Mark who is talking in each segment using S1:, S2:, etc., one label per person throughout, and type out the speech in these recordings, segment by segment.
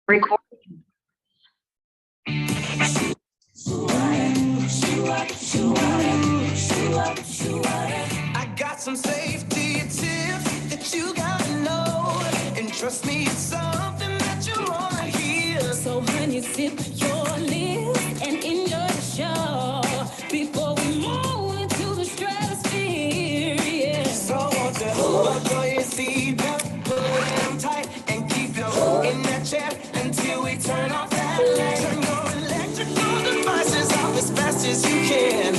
S1: Record.
S2: I got some safety tips that you gotta know, and trust me, it's something that you wanna hear.
S3: So honey, sip your lips and enjoy the show before we move into the stratosphere. Yeah.
S2: So won't you buckle your seatbelt, pull it down tight, and keep your foot in that chair until we turn off that light. Turn your electrical devices off as fast as you can.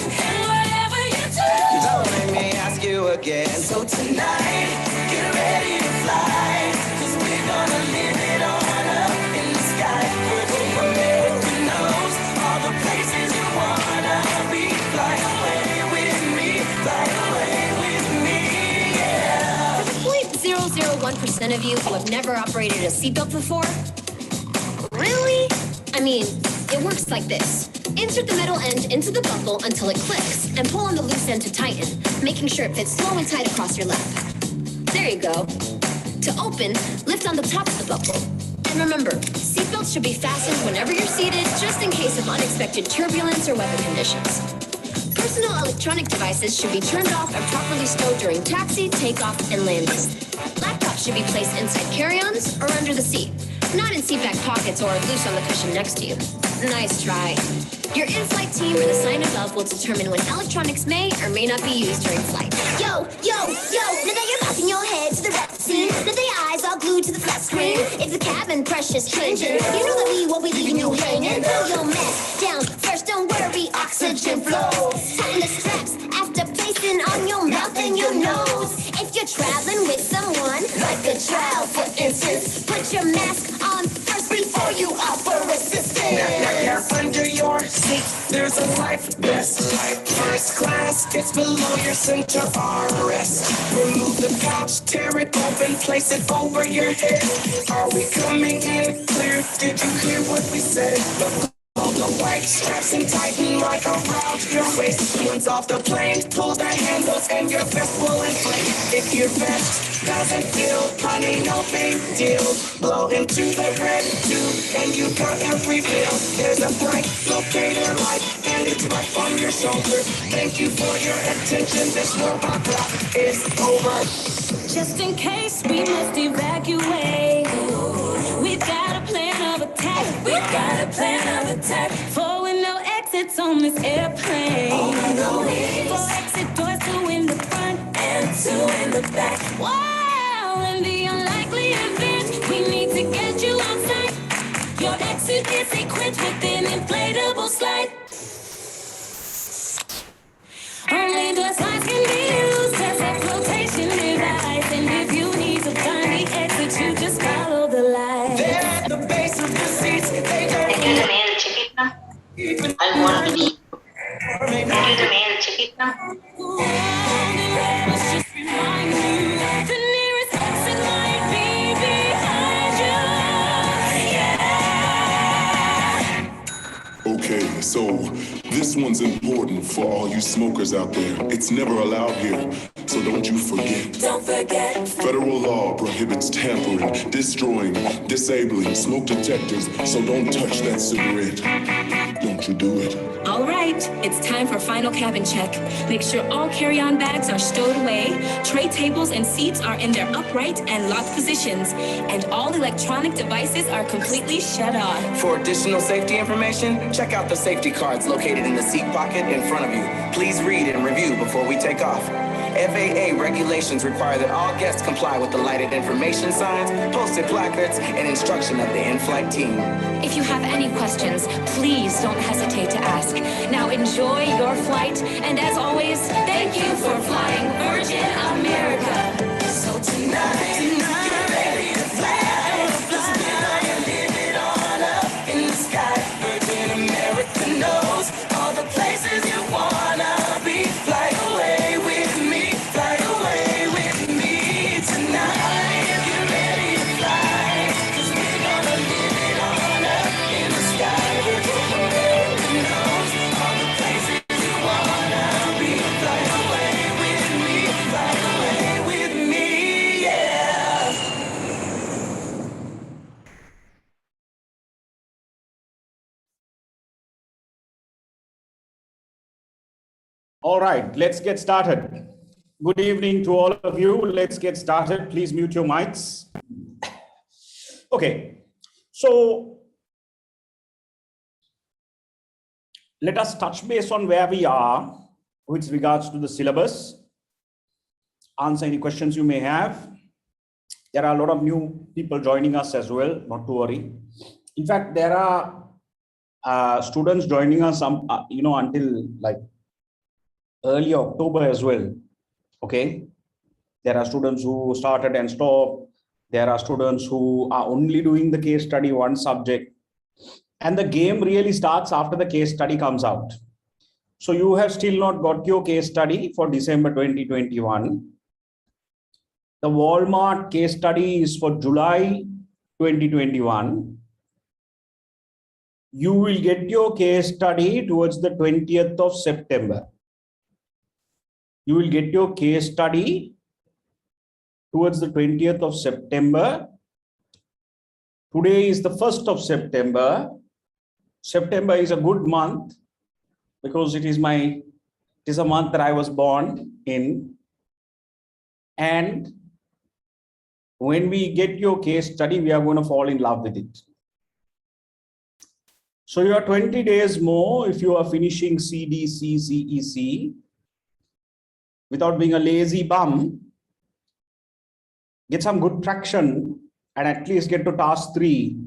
S2: Don't make me ask you again. So tonight, get ready to fly, 'cause we're gonna live it on up in the sky. Virgin America knows all the places you wanna be. Fly away with me, fly away with me, yeah.
S4: For the 0.001% of you who have never operated a seatbelt before, really? I mean, it works like this. Insert the metal end into the buckle until it clicks, and pull on the loose end to tighten, making sure it fits slow and tight across your lap. There you go. To open, lift on the top of the buckle. And remember, seatbelts should be fastened whenever you're seated, just in case of unexpected turbulence or weather conditions. Personal electronic devices should be turned off and properly stowed during taxi, takeoff, and landing. Laptops should be placed inside carry-ons or under the seat, not in seat back pockets or loose on the cushion next to you. Nice try. Your in-flight team or the sign above will determine when electronics may or may not be used during flight.
S5: Yo, yo, yo, now that you're backing your head to the rap scene, now the eyes all glued to the flat screen. It's the cabin pressure stranger. You know that we won't be leaving you hanging. Pull your mask down first, don't worry, oxygen flows. Tighten the straps after placing on your mouth and your nose. If you're traveling with someone, like a child for instance, put your mask on first before you offer assistance.
S2: Now, under your seat, there's a life vest. First class, it's below your center armrest. Remove the couch, tear it open, place it over your head. Are we coming in clear? Did you hear what we said? Pull the white straps and tighten right around your waist. Once off the plane, pull the handles and your vest will inflate. If your vest doesn't feel funny, no big deal. Blow into the red tube and you got a refill. There's a bright locator light and it's right on your shoulder. Thank you for your attention. This robot block is over.
S3: Just in case we must evacuate, we've got a plan of attack. We've got a plan of attack. 4 with no exits on this airplane.
S2: All I know is
S3: 4 exit doors, 2 in the front
S2: and 2 in the back.
S3: Wow, in the unlikely event we need to get you outside, your exit is equipped with an inflatable slide. Only the signs can be used as a flotation device, and if you need to find the exit, you just follow the light.
S2: They're at the base of the seats. They don't
S1: Can you do the mail check it now? I want to be. Can you do the mail check it now?
S3: Let's just remind you, the nearest exit might be behind you. Yeah.
S6: Okay, so this one's important for all you smokers out there. It's never allowed here, so don't you forget.
S3: Don't forget.
S6: Federal law prohibits tampering, destroying, disabling smoke detectors, so don't touch that cigarette. Don't you do it.
S3: All right, it's time for final cabin check. Make sure all carry-on bags are stowed away, tray tables and seats are in their upright and locked positions, and all electronic devices are completely shut off.
S2: For additional safety information, check out the safety cards located in the seat pocket in front of you. Please read and review before we take off. FAA regulations require that all guests comply with the lighted information signs, posted placards, and instruction of the in-flight team.
S3: If you have any questions, please don't hesitate to ask. Now enjoy your flight, and as always, thank you for flying Virgin America.
S2: So tonight, get ready to fly. 'Cause we're gonna live it on up in the sky. Virgin America knows all the places you wanna be. Fly away with me, fly away with me tonight. Get ready to fly, 'cause we're gonna live it on up in the sky. Virgin America knows all the places you wanna be. Fly away with me, fly away with me.
S7: All right, let's get started. Good evening to all of you. Let's get started. Please mute your mics. Okay, so let us touch base on where we are with regards to the syllabus. Answer any questions you may have. There are a lot of new people joining us as well, not to worry. In fact, there are students joining us, until like early October as well. Okay, there are students who started and stopped. There are students who are only doing the case study one subject, and the game really starts after the case study comes out. So you have still not got your case study for December 2021. The Walmart case study is for July 2021. You will get your case study towards the 20th of September. You will get your case study towards the 20th of September. Today is the 1st of September. September is a good month because it is a month that I was born in. And when we get your case study, we are going to fall in love with it. So you are 20 days more if you are finishing CDC, CEC without being a lazy bum. Get some good traction and at least get to task 3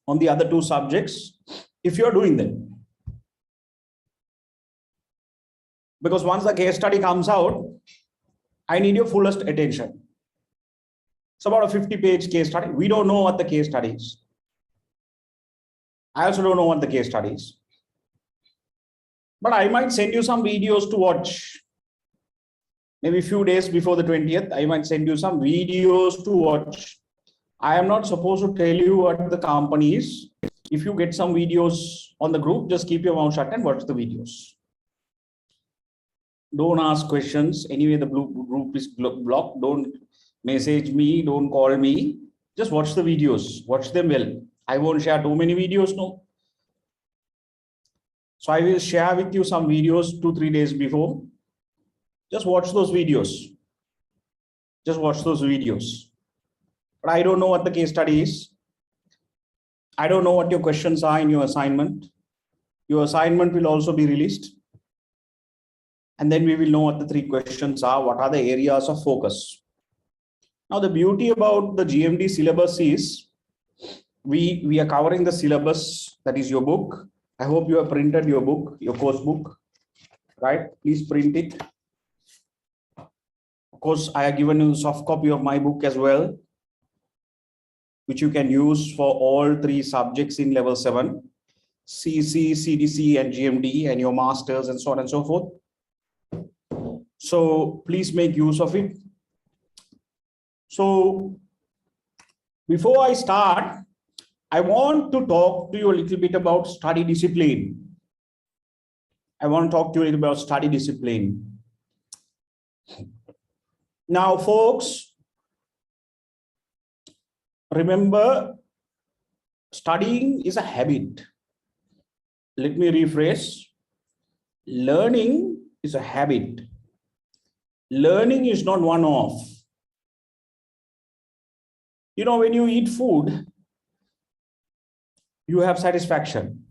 S7: on the other 2 subjects if you're doing them. Because once the case study comes out, I need your fullest attention. It's about a 50-page case study. We don't know what the case study is. I also don't know what the case study is. But I might send you some videos to watch. Maybe a few days before the 20th, I might send you some videos to watch. I am not supposed to tell you what the company is. If you get some videos on the group, just keep your mouth shut and watch the videos. Don't ask questions. Anyway, the group is blocked. Don't message me. Don't call me. Just watch the videos. Watch them well. I won't share too many videos, no. So I will share with you some videos 2-3 days before. Just watch those videos. Just watch those videos. But I don't know what the case study is. I don't know what your questions are in your assignment. Your assignment will also be released. And then we will know what the 3 questions are. What are the areas of focus? Now, the beauty about the GMD syllabus is we are covering the syllabus, that is your book. I hope you have printed your book, your course book, right? Please print it. Of course, I have given you a soft copy of my book as well, which you can use for all 3 subjects in level 7, CC, CDC, and GMD, and your masters, and so on and so forth. So please make use of it. So before I start, I want to talk to you a little bit about study discipline. I want to talk to you a little about study discipline. Now, folks, remember, studying is a habit. Let me rephrase. Learning is a habit. Learning is not one-off. You know, when you eat food, you have satisfaction.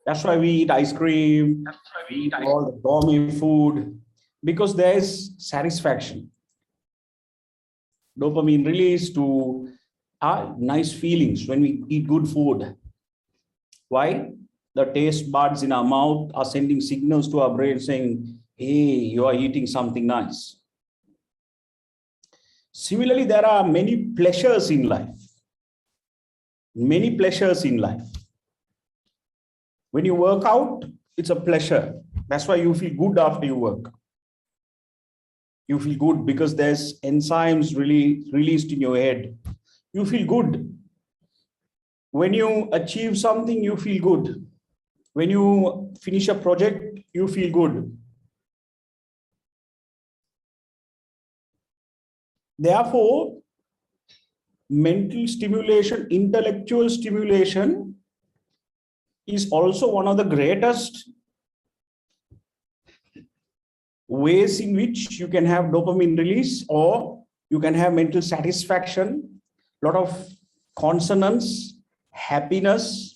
S7: That's why we eat ice cream, we eat all the gourmet food, because there is satisfaction. Dopamine release to nice feelings when we eat good food. Why? The taste buds in our mouth are sending signals to our brain saying, hey, you are eating something nice. Similarly, there are many pleasures in life. Many pleasures in life. When you work out, it's a pleasure. That's why you feel good after you work. You feel good because there's enzymes really released in your head. You feel good. When you achieve something, you feel good. When you finish a project, you feel good. Therefore, mental stimulation, intellectual stimulation is also one of the greatest ways in which you can have dopamine release, or you can have mental satisfaction, a lot of consonance, happiness.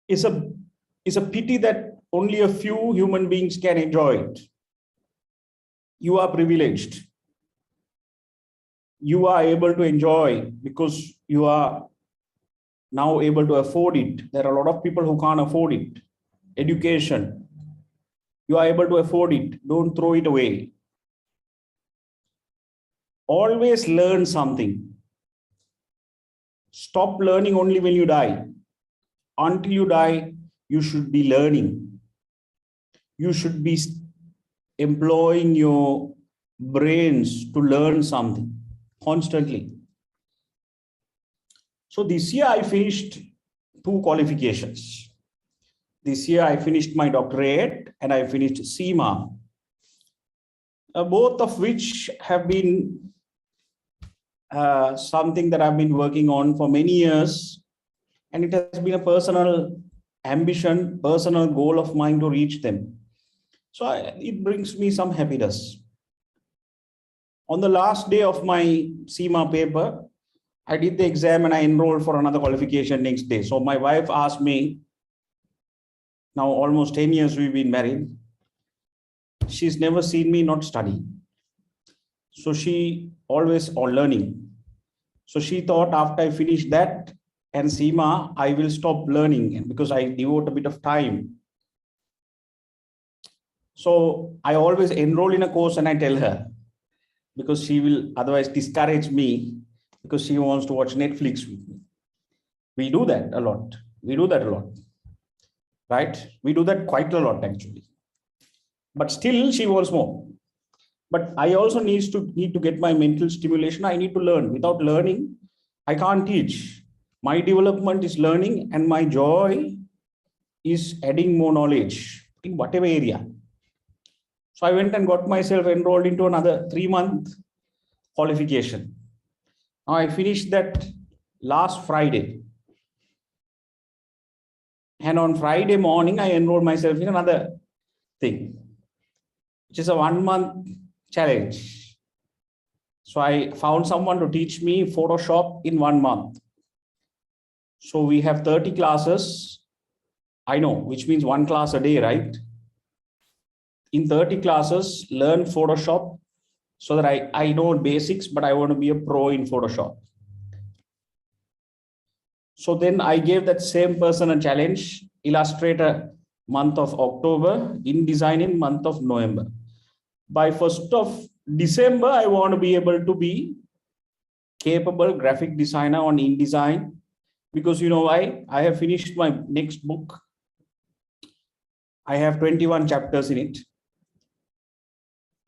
S7: Is a pity that only a few human beings can enjoy it. You are privileged. You are able to enjoy because you are now able to afford it. There are a lot of people who can't afford it. Education. You are able to afford it. Don't throw it away. Always learn something. Stop learning only when you die. Until you die, you should be learning. You should be employing your brains to learn something constantly. So this year I finished 2 qualifications. This year I finished my doctorate and I finished CIMA, both of which have been something that I've been working on for many years, and it has been a personal ambition, personal goal of mine to reach them. So it brings me some happiness. On the last day of my CIMA paper, I did the exam and I enrolled for another qualification next day. So my wife asked me, now almost 10 years we've been married, she's never seen me not study. So she always on learning. So she thought after I finish that and CIMA, I will stop learning because I devote a bit of time. So I always enroll in a course and I tell her, because she will otherwise discourage me because she wants to watch Netflix with me. We do that a lot. We do that a lot, right? We do that quite a lot actually. But still she wants more. But I also need to get my mental stimulation. I need to learn. Without learning, I can't teach. My development is learning, and my joy is adding more knowledge in whatever area. So I went and got myself enrolled into another 3-month qualification. Now I finished that last Friday. And on Friday morning, I enrolled myself in another thing, which is a 1-month challenge. So I found someone to teach me Photoshop in 1 month. So we have 30 classes. I know, which means 1 class a day, right? In 30 classes, learn Photoshop so that I know basics, but I want to be a pro in Photoshop. So then I gave that same person a challenge, Illustrator month of October, InDesign in month of November. By 1st of December, I want to be able to be capable graphic designer on InDesign, because you know why? I have finished my next book. I have 21 chapters in it.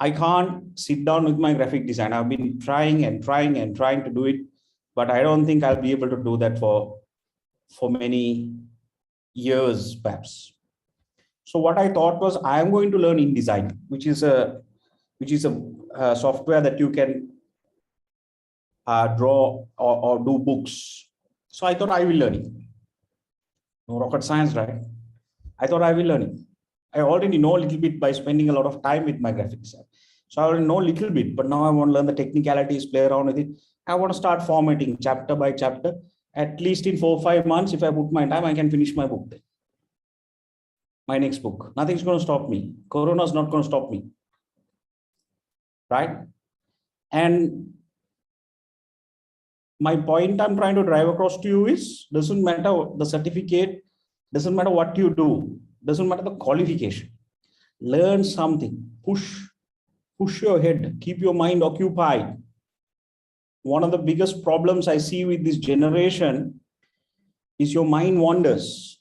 S7: I can't sit down with my graphic design. I've been trying to do it, but I don't think I'll be able to do that for many years, perhaps. So what I thought was I'm going to learn InDesign, which is a software that you can draw or do books. So I thought I will learn it. No rocket science, right? I thought I will learn it. I already know a little bit by spending a lot of time with my graphic design. So I already know a little bit, but now I want to learn the technicalities, play around with it. I want to start formatting chapter by chapter. At least in 4 or 5 months, if I put my time, I can finish my book. My next book. Nothing's going to stop me. Corona is not going to stop me. Right? And my point I'm trying to drive across to you is, doesn't matter the certificate, doesn't matter what you do, doesn't matter the qualification. Learn something. Push your head. Keep your mind occupied. One of the biggest problems I see with this generation is your mind wanders.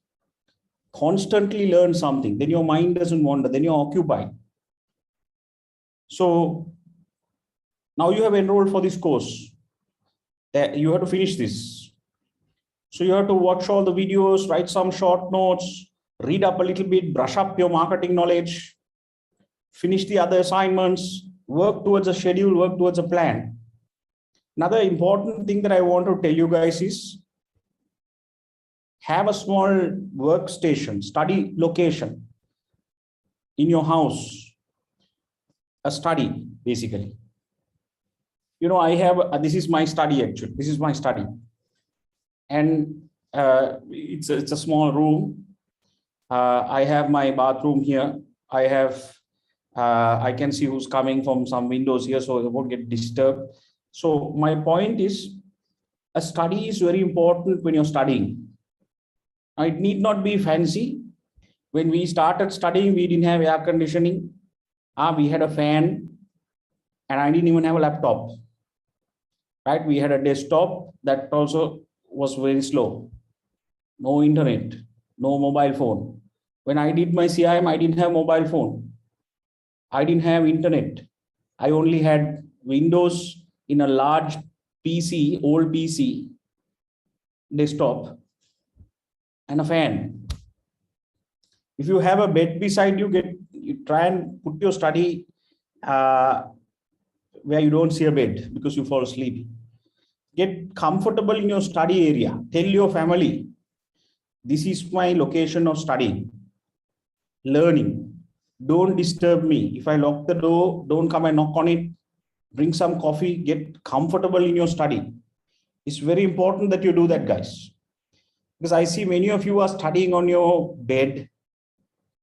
S7: Constantly learn something, then your mind doesn't wander, then you're occupied. So now you have enrolled for this course. You have to finish this. So you have to watch all the videos, write some short notes, read up a little bit, brush up your marketing knowledge, finish the other assignments, work towards a schedule, work towards a plan. Another important thing that I want to tell you guys is, have a small workstation, study location in your house. a study, basically. You know, I have, this is my study actually. This is my study. And it's a small room. I have my bathroom here. I can see who's coming from some windows here, so I won't get disturbed. So my point is, a study is very important when you're studying. It need not be fancy. When we started studying, we didn't have air conditioning. We had a fan, and I didn't even have a laptop. Right? We had a desktop that also was very slow. No internet, no mobile phone. When I did my CIM, I didn't have mobile phone. I didn't have internet. I only had Windows in a large PC, old PC, desktop, and a fan. If you have a bed beside you, you try and put your study where you don't see a bed because you fall asleep. Get comfortable in your study area. Tell your family, this is my location of studying, learning. Don't disturb me. If I lock the door, don't come and knock on it. Bring some coffee, get comfortable in your study. It's very important that you do that, guys. Because I see many of you are studying on your bed.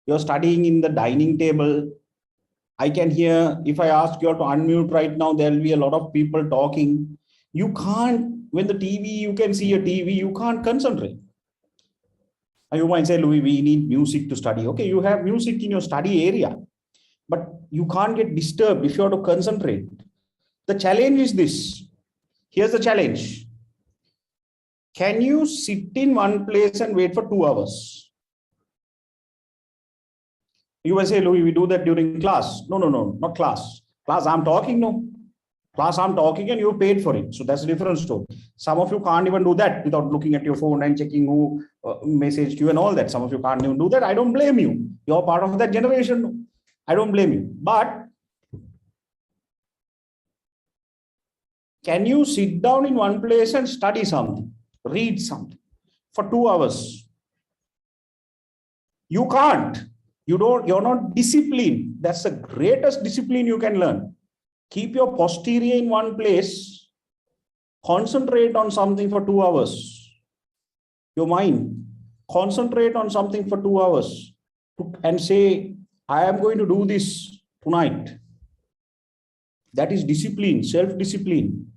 S7: You're studying in the dining table. I can hear, if I ask you to unmute right now, there will be a lot of people talking. You can't, when the TV, you can see a TV, you can't concentrate. You might say, Louis, we need music to study. Okay, you have music in your study area, but you can't get disturbed if you have to concentrate. The challenge is this. Here's the challenge. Can you sit in one place and wait for 2 hours? You will say, Louis, we do that during class. No, not class. Class, I'm talking, no. Class, I'm talking and you paid for it. So that's a different story. Some of you can't even do that without looking at your phone and checking who messaged you and all that. Some of you can't even do that. I don't blame you. You're part of that generation. I don't blame you. But can you sit down in one place and study something, read something for 2 hours? You can't. You're not disciplined. That's the greatest discipline you can learn. Keep your posterior in one place. Concentrate on something for 2 hours. Your mind. Concentrate on something for 2 hours and say, I am going to do this tonight. That is discipline, self-discipline.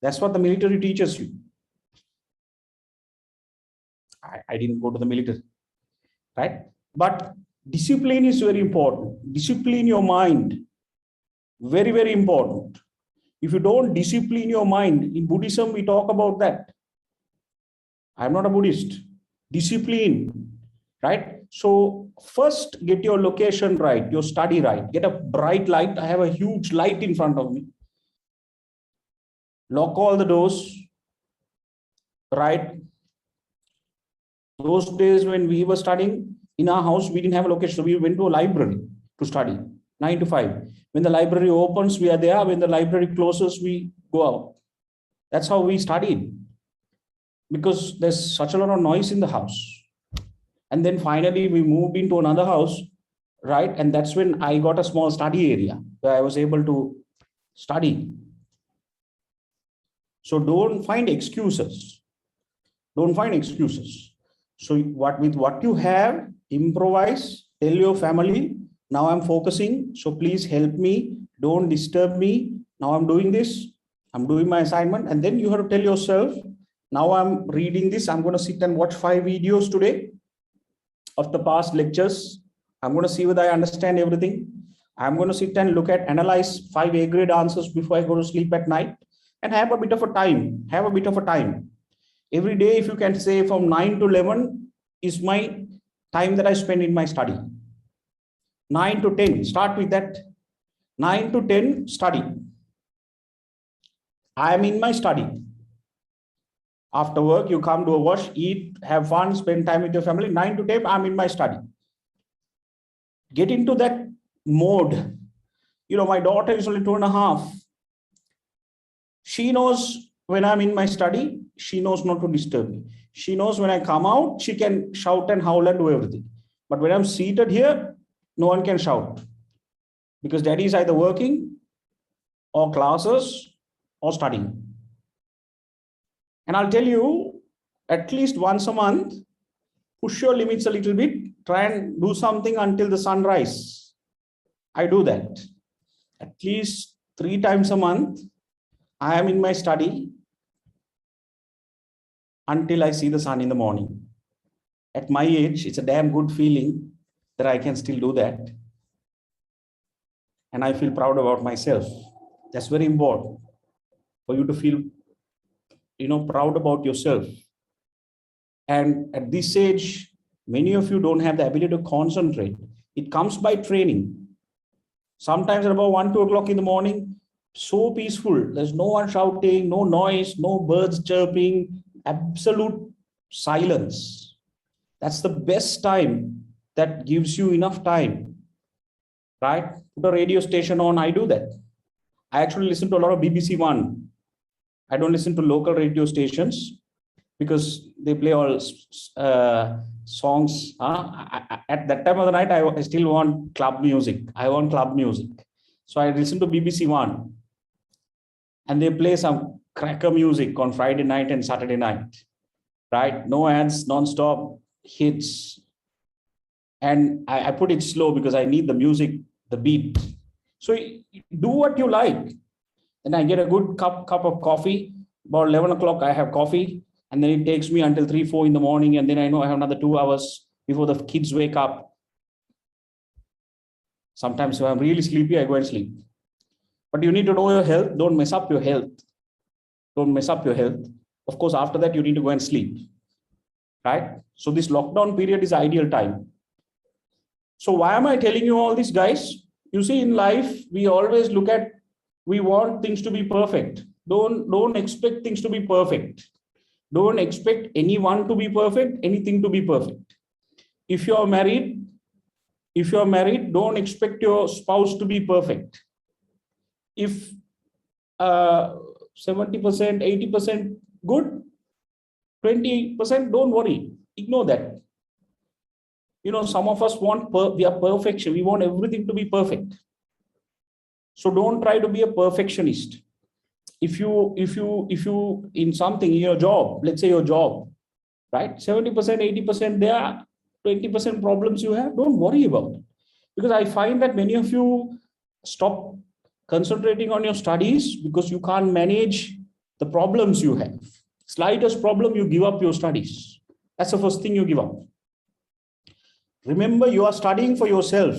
S7: That's what the military teaches you. I didn't go to the military, right? But discipline is very important. Discipline your mind. Very, very important. If you don't discipline your mind, in Buddhism, we talk about that. I'm not a Buddhist. Discipline, right? So first get your location right, your study right. Get a bright light. I have a huge light in front of me. Lock all the doors, right? Those days when we were studying in our house, we didn't have a location. So we went to a library to study, 9 to 5. When the library opens, we are there. When the library closes, we go out. That's how we studied. Because there's such a lot of noise in the house. And then finally, we moved into another house, right? And that's when I got a small study area where I was able to study. So don't find excuses. Don't find excuses. So with what you have, improvise, tell your family, now I'm focusing, so please help me, don't disturb me. Now I'm doing this, I'm doing my assignment. And then you have to tell yourself, now I'm reading this, I'm going to sit and watch 5 videos today of the past lectures. I'm going to see whether I understand everything. I'm going to sit and analyze 5 A grade answers before I go to sleep at night, and have a bit of a time. Every day, if you can say from 9 to 11 is my time that I spend in my study. 9 to 10, start with that. 9 to 10, study. I am in my study. After work, you come to a wash, eat, have fun, spend time with your family. 9 to 10, I'm in my study. Get into that mode. You know, my daughter is only 2.5. She knows when I'm in my study, she knows not to disturb me. She knows when I come out, she can shout and howl and do everything. But when I'm seated here, no one can shout. because daddy is either working or classes or studying. And I'll tell you, at least once a month, push your limits a little bit, try and do something until the sunrise. I do that. At least 3 times a month, I am in my study until I see the sun in the morning. At my age, it's a damn good feeling that I can still do that. And I feel proud about myself. That's very important for you to feel, proud about yourself. And at this age, many of you don't have the ability to concentrate. It comes by training. Sometimes at about 1, 2 o'clock in the morning, so peaceful. There's no one shouting, no noise, no birds chirping, absolute silence. That's the best time that gives you enough time, right? Put a radio station on, I do that. I actually listen to a lot of BBC One. I don't listen to local radio stations because they play all songs. At that time of the night, I still want club music. I want club music. So I listen to BBC One. And they play some cracker music on Friday night and Saturday night, right? No ads, non-stop hits. And I put it slow because I need the music, the beat. So do what you like. And I get a good cup of coffee. About 11 o'clock, I have coffee. And then it takes me until 3, 4 in the morning. And then I know I have another 2 hours before the kids wake up. Sometimes if I'm really sleepy, I go and sleep. But you need to know your health. Don't mess up your health. Don't mess up your health. Of course, after that, you need to go and sleep. Right? So this lockdown period is ideal time. So why am I telling you all this, guys? You see, in life, we always we want things to be perfect. Don't expect things to be perfect. Don't expect anyone to be perfect, anything to be perfect. If you're married, don't expect your spouse to be perfect. If 70%, 80% good, 20% don't worry, ignore that. Some of us we are perfection. We want everything to be perfect. So don't try to be a perfectionist. If you in something, in your job, let's say your job, right? 70%, 80% there, 20% problems you have, don't worry about it. Because I find that many of you stop concentrating on your studies because you can't manage the problems you have. Slightest problem, you give up your studies. That's the first thing you give up. Remember, you are studying for yourself.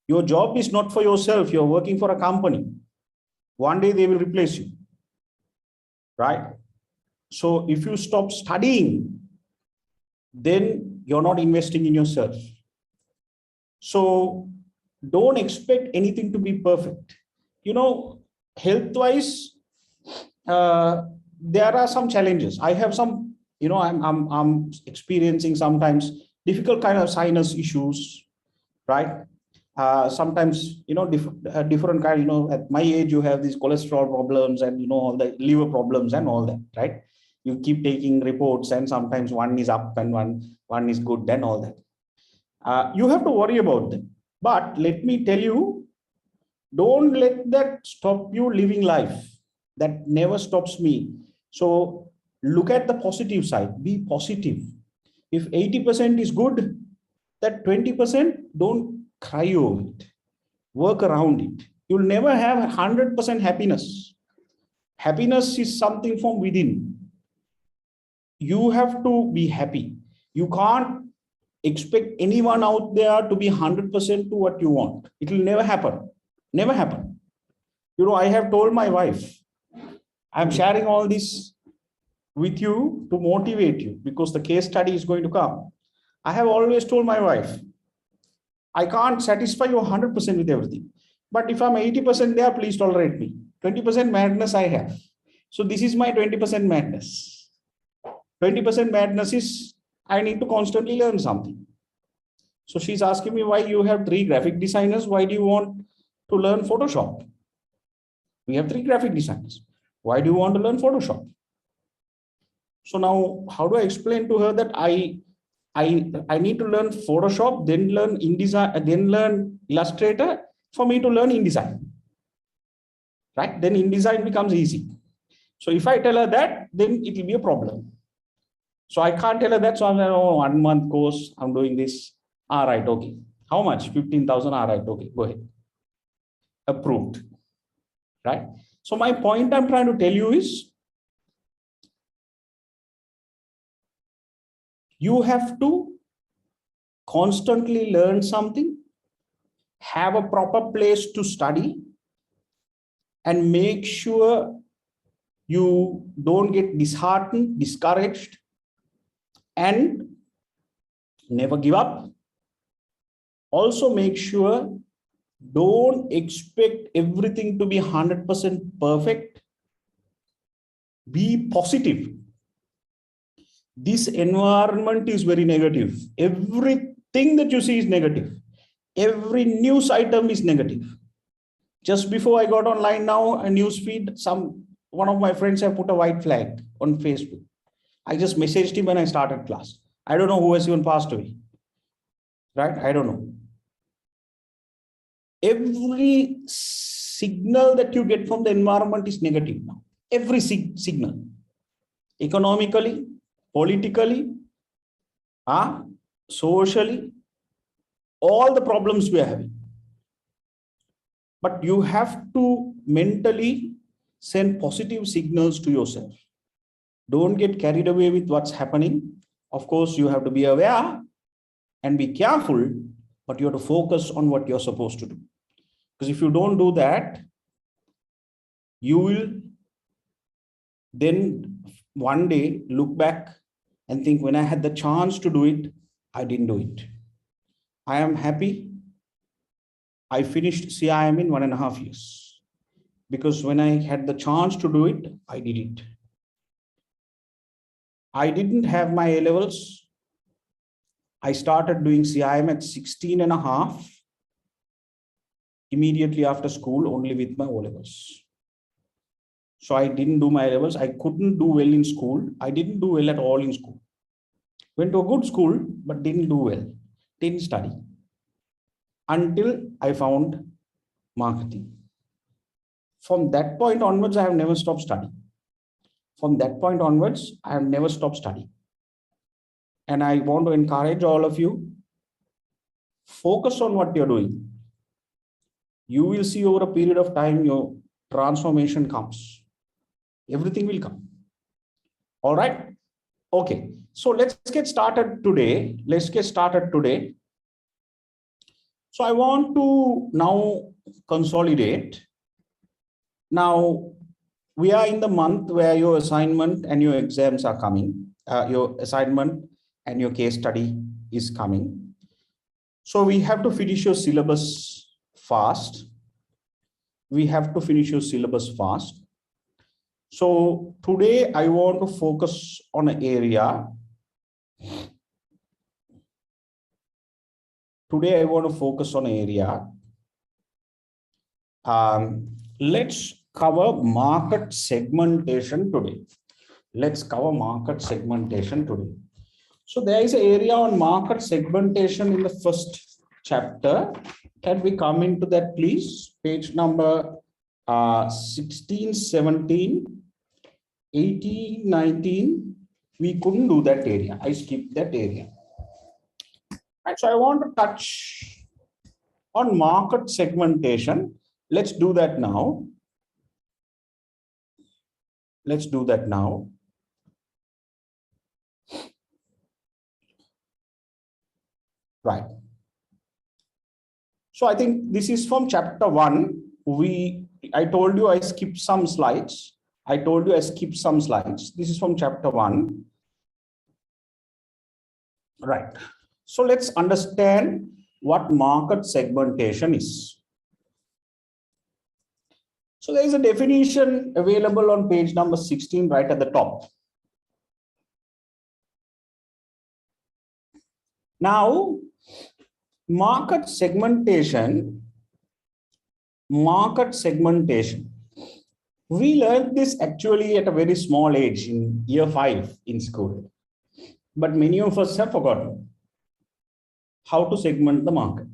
S7: Your job is not for yourself. You're working for a company. One day they will replace you, right? So if you stop studying, then you're not investing in yourself. So don't expect anything to be perfect. Health-wise, there are some challenges. I have some, I'm experiencing sometimes difficult kind of sinus issues, right? Sometimes, different kind, at my age, you have these cholesterol problems and, all the liver problems and all that, right? You keep taking reports and sometimes one is up and one is good and all that. You have to worry about them. But let me tell you, don't let that stop you living life. That never stops me. So look at the positive side, be positive. If 80% is good, that 20%, don't cry over it. Work around it. You'll never have 100% happiness. Happiness is something from within. You have to be happy. You can't expect anyone out there to be 100% to what you want. It will never happen. Never happen. I have told my wife, I'm sharing all this with you to motivate you because the case study is going to come. I have always told my wife, I can't satisfy you 100% with everything. But if I'm 80% there, please tolerate me. 20% madness I have. So this is my 20% madness. 20% madness is I need to constantly learn something. So she's asking me why you have 3 graphic designers. Why do you want to learn Photoshop? We have 3 graphic designers. Why do you want to learn Photoshop? So now, how do I explain to her that I need to learn Photoshop, then learn InDesign, then learn Illustrator, for me to learn InDesign, right? Then InDesign becomes easy. So if I tell her that, then it will be a problem. So I can't tell her that. So I'm like, oh, 1 month course, I'm doing this. All right, okay. How much? 15,000. All right, okay, go ahead. Approved, right? So my point I'm trying to tell you is, you have to constantly learn something, have a proper place to study, and make sure you don't get disheartened, discouraged, and never give up. Also make sure, don't expect everything to be 100% perfect. Be positive. This environment is very negative. Everything that you see is negative. Every news item is negative. Just before I got online now, a news feed, one of my friends have put a white flag on Facebook. I just messaged him when I started class. I don't know who has even passed away, right? I don't know. Every signal that you get from the environment is negative now. Every signal, economically, politically, socially, all the problems we are having. But you have to mentally send positive signals to yourself. Don't get carried away with what's happening. Of course, you have to be aware and be careful, but you have to focus on what you're supposed to do. Because if you don't do that, you will then one day look back and think, when I had the chance to do it, I didn't do it. I am happy I finished CIM in 1.5 years, because when I had the chance to do it, I did it. I didn't have my A levels. I started doing CIM at 16 and a half, immediately after school, only with my O levels. So I didn't do my A levels. I couldn't do well in school. I didn't do well at all in school. Went to a good school, but didn't do well. Didn't study. Until I found marketing. From that point onwards, I have never stopped studying. From that point onwards, I have never stopped studying. And I want to encourage all of you, focus on what you're doing. You will see over a period of time, your transformation comes. Everything will come. All right. Okay. So let's get started today. So I want to now consolidate. Now we are in the month where your assignment and your exams are coming. Your assignment and your case study is coming. So we have to finish your syllabus fast. So today I want to focus on an area. Let's cover market segmentation today. So there is an area on market segmentation in the first chapter. Can we come into that, please? Page number 16, 17, 18, 19. We couldn't do that area. I skipped that area. And so I want to touch on market segmentation. Let's do that now. Right. So I think this is from chapter 1. I told you I skipped some slides. This is from chapter 1. Right. So let's understand what market segmentation is. So there is a definition available on page number 16 right at the top. Now, market segmentation. We learned this actually at a very small age in year 5 in school. But many of us have forgotten how to segment the market.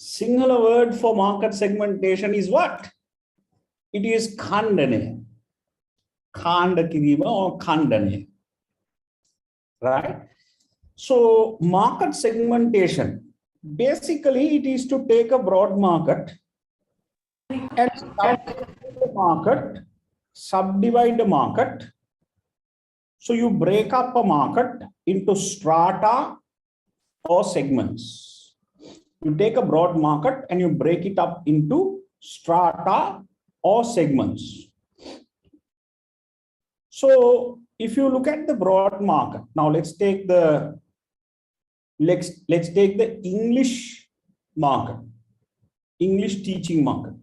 S7: Singular word for market segmentation is what? It is khandane. Khanda kirima or khandane. Right? So market segmentation, basically it is to take a broad market and subdivide the market. So you break up a market into strata or segments. You take a broad market and you break it up into strata or segments. So if you look at the broad market, now let's take the English market, English teaching market.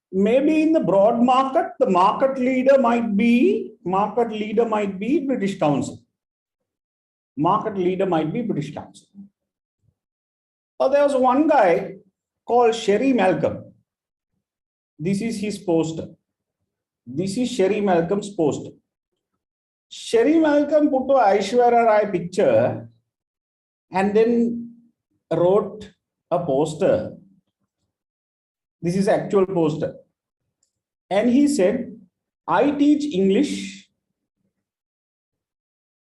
S7: Maybe in the broad market, the market leader might be British Council. Market leader might be British Council. So there was one guy called Sherry Malcolm. This is his poster. This is Sherry Malcolm's poster. Sherry Malcolm put a Aishwarya Rai picture and then wrote a poster. This is actual poster. And he said, I teach English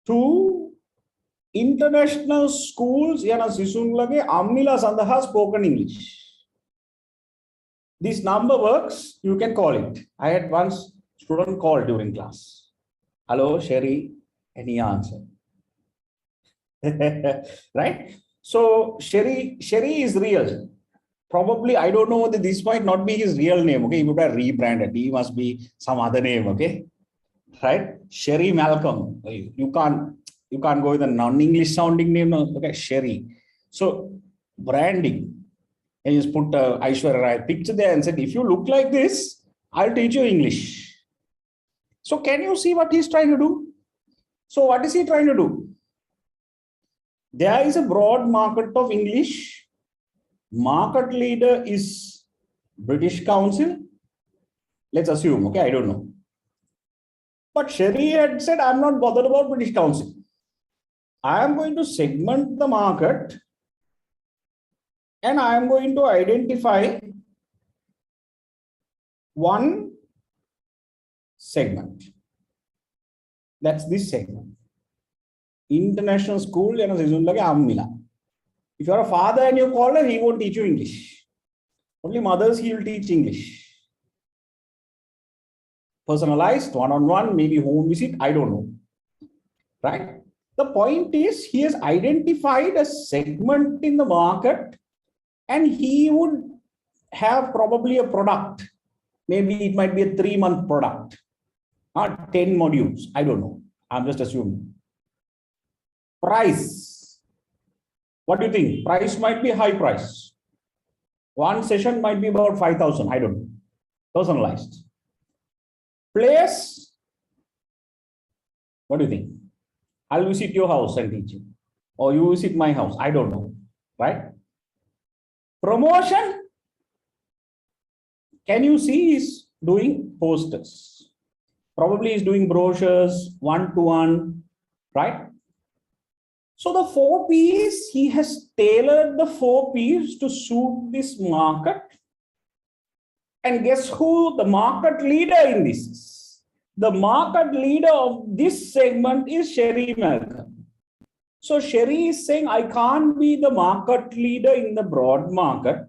S7: to international schools yana sisunlage ammila sandaha spoken English. This number works, you can call it. I had once student call during class. Hello, Sherry, any answer? Right? So Sherry is real. Probably, I don't know, this might not be his real name. Okay, he would have rebranded. He must be some other name. Okay, right? Sherry Malcolm. You can't go with a non-English sounding name. No. Okay, Sherry. So branding. And you just put Aishwarya Rai picture there and said, if you look like this, I'll teach you English. So can you see what he's trying to do? So what is he trying to do? There is a broad market of English. Market leader is British Council. Let's assume, okay, I don't know. But Sherry had said, I'm not bothered about British Council. I am going to segment the market and I am going to identify one segment. That's this segment. International school, if you are a father and you call her, he won't teach you English. Only mothers, he will teach English. Personalized, one-on-one, maybe home visit, I don't know. Right? The point is, he has identified a segment in the market and he would have probably a product. Maybe it might be a 3-month product or 10 modules. I don't know. I'm just assuming. Price. What do you think? Price might be high price. One session might be about 5,000. I don't know. Personalized. Place. What do you think? I'll visit your house and teach you. Or you visit my house. I don't know. Right? Promotion. Can you see he's doing posters? Probably he's doing brochures, one-to-one, right? So the 4 Ps, he has tailored the 4 Ps to suit this market. And guess who the market leader in this is? The market leader of this segment is Sherry Malcolm. So Sherry is saying, I can't be the market leader in the broad market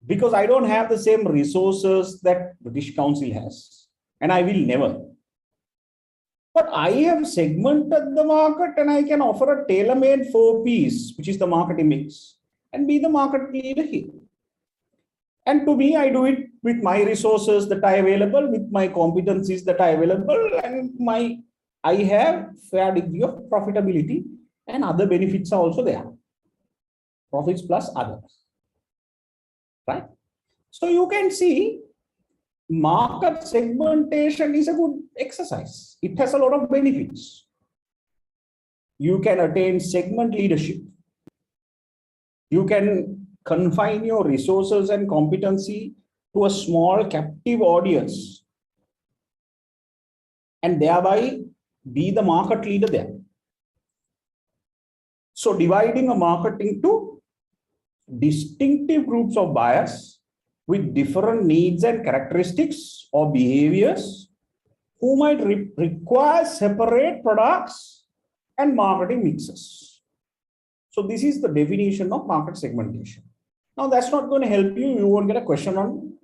S7: because I don't have the same resources that British Council has, and I will never. But I have segmented the market and I can offer a tailor-made 4 Ps, which is the marketing mix, and be the market leader here. And to me, I do it with my resources that are available, with my competencies that are available, and I have fair degree of profitability, and other benefits are also there. Profits plus others. Right? So you can see market segmentation is a good exercise. It has a lot of benefits. You can attain segment leadership. You can confine your resources and competency to a small captive audience and thereby be the market leader there. So dividing a market into distinctive groups of buyers with different needs and characteristics or behaviors who might require separate products and marketing mixes. So this is the definition of market segmentation. Now that's not going to help you. You won't get a question on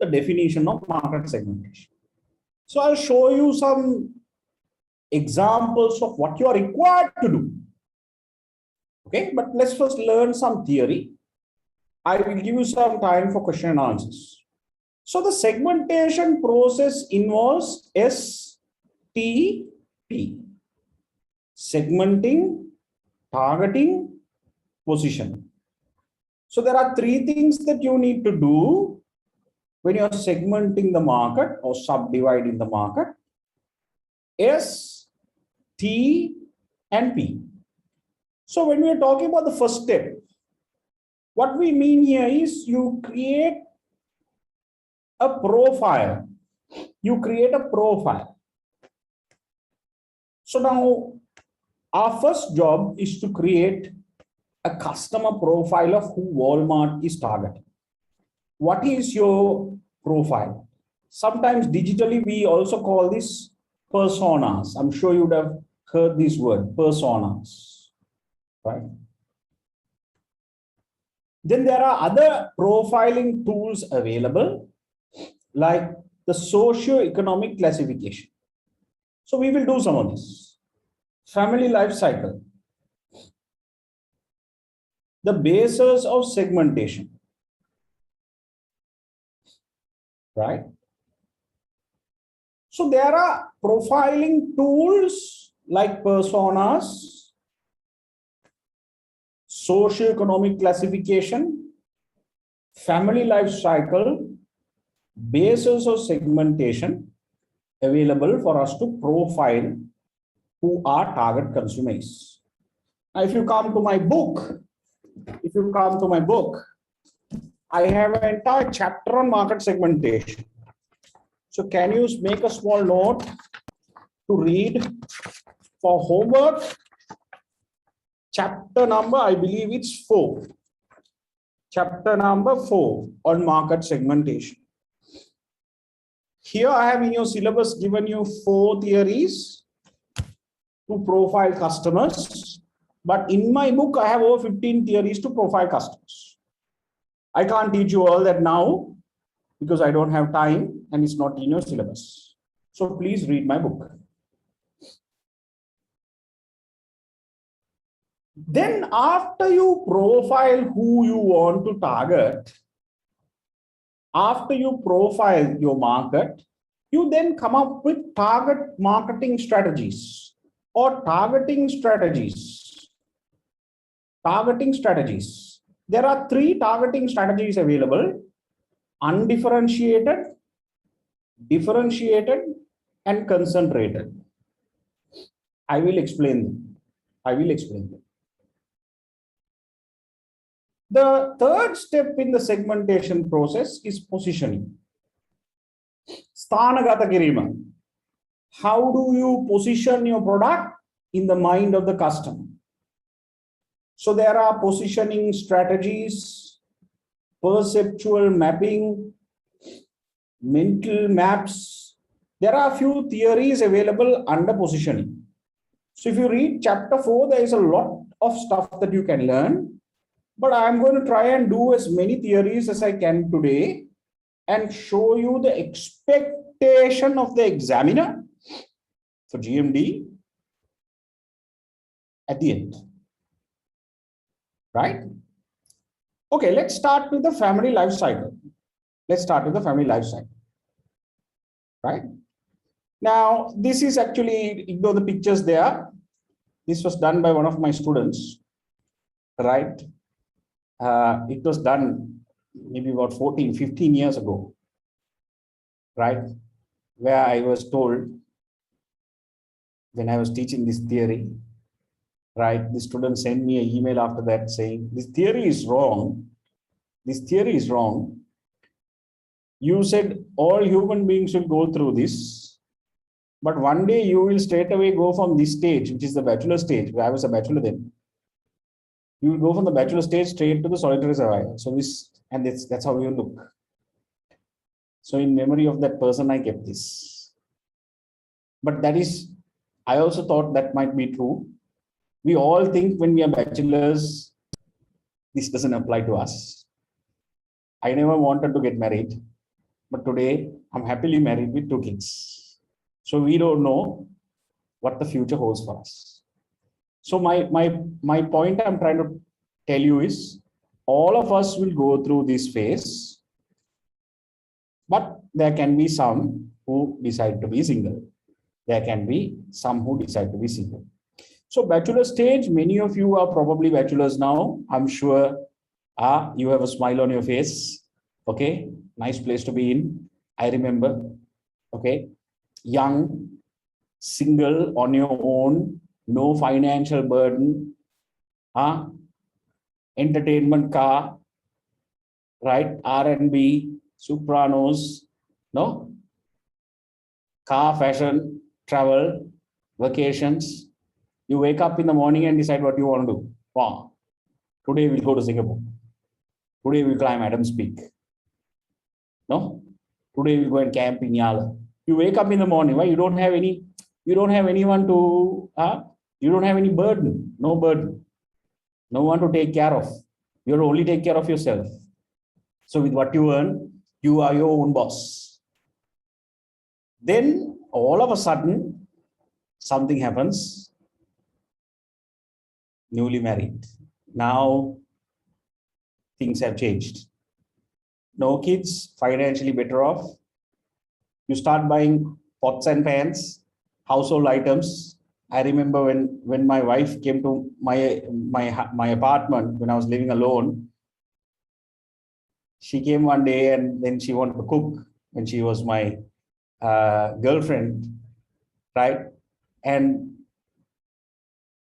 S7: the definition of market segmentation. So I'll show you some examples of what you are required to do. Okay, but let's first learn some theory. I will give you some time for question and answers. So the segmentation process involves STP. Segmenting, targeting, positioning. So there are three things that you need to do when you're segmenting the market or subdividing the market. S, T, and P. So when we are talking about the first step, what we mean here is you create a profile. You create a profile. So now our first job is to create a customer profile of who Walmart is targeting. What is your profile? Sometimes digitally, we also call this personas. I'm sure you would have heard this word, personas, right? Then there are other profiling tools available, like the socio-economic classification. So we will do some of this. Family life cycle. The basis of segmentation, right? So there are profiling tools like personas, socio-economic classification, family life cycle, basis of segmentation available for us to profile who our target consumer is. Now, if you come to my book, I have an entire chapter on market segmentation. So can you make a small note to read for homework? Chapter number, I believe it's 4. Chapter number 4 on market segmentation. Here I have in your syllabus given you 4 theories to profile customers. But in my book, I have over 15 theories to profile customers. I can't teach you all that now because I don't have time and it's not in your syllabus. So please read my book. Then after you profile who you want to target, after you profile your market, you then come up with target marketing strategies or targeting strategies. Targeting strategies. There are 3 targeting strategies available: undifferentiated, differentiated, and concentrated. I will explain them. The third step in the segmentation process is positioning. Sthanagata kirima. How do you position your product in the mind of the customer? So there are positioning strategies, perceptual mapping, mental maps. There are a few theories available under positioning. So if you read chapter 4, there is a lot of stuff that you can learn. But I'm going to try and do as many theories as I can today and show you the expectation of the examiner for GMD at the end. Right? Okay, let's start with the family life cycle. Right? Now, this is actually, ignore the pictures there. This was done by one of my students. Right? It was done maybe about 14, 15 years ago. Right? Where I was told, when I was teaching this theory, right, the student sent me an email after that saying, this theory is wrong. You said all human beings will go through this, but one day you will straight away go from this stage, which is the bachelor stage, where I was a bachelor then, You will go from the bachelor stage straight to the solitary survivor. So that's how you look. So in memory of that person, I kept this. But I also thought that might be true. We all think when we are bachelors, this doesn't apply to us. I never wanted to get married, but today I'm happily married with 2 kids. So we don't know what the future holds for us. So my point I'm trying to tell you is all of us will go through this phase, but there can be some who decide to be single. There can be some who decide to be single. So bachelor stage, many of you are probably bachelors now. I'm sure you have a smile on your face. Okay, nice place to be in. I remember, okay, young, single on your own, no financial burden, entertainment car, right? R&B, Sopranos, no? Car, fashion, travel, vacations. You wake up in the morning and decide what you want to do. Wow. Today we'll go to Singapore. Today we'll climb Adams Peak. No? Today we'll go and camp in Yala. You wake up in the morning, right? You don't have anyone to, you don't have any burden, no burden. No one to take care of. You'll only take care of yourself. So with what you earn, you are your own boss. Then all of a sudden, something happens. Newly married. Now things have changed. No kids, financially better off. You start buying pots and pans, household items. I remember when my wife came to my apartment when I was living alone. She came one day and then she wanted to cook when she was my girlfriend, right? And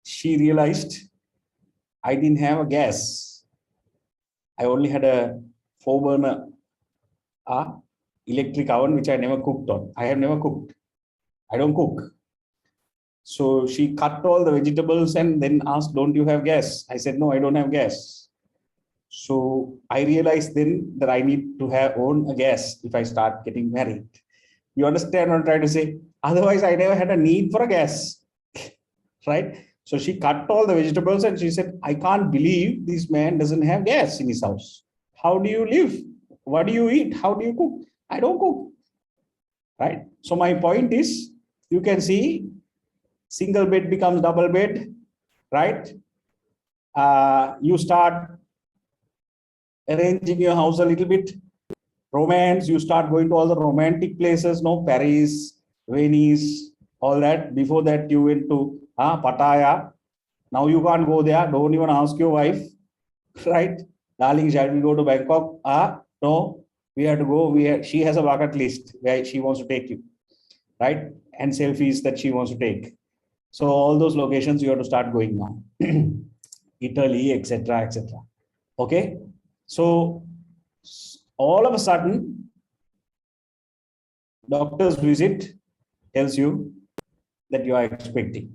S7: she realized I didn't have a gas. I only had a 4-burner electric oven, which I never cooked on. I have never cooked. I don't cook. So she cut all the vegetables and then asked, don't you have gas? I said, no, I don't have gas. So I realized then that I need to own a gas if I start getting married. You understand what I'm trying to say? Otherwise, I never had a need for a gas, right? So she cut all the vegetables and she said, I can't believe this man doesn't have gas in his house. How do you live? What do you eat? How do you cook? I don't cook, right? So my point is, you can see single bed becomes double bed, right? You start arranging your house a little bit. Romance, you start going to all the romantic places, no, Paris, Venice, all that. Before that, you went to Pattaya. Now you can't go there. Don't even ask your wife, right? Darling, shall we go to Bangkok? No, we have to go. She has a bucket list where she wants to take you, right? And selfies that she wants to take. So all those locations you have to start going now. Italy, etc., etc. Okay. So all of a sudden, doctor's visit tells you that you are expecting.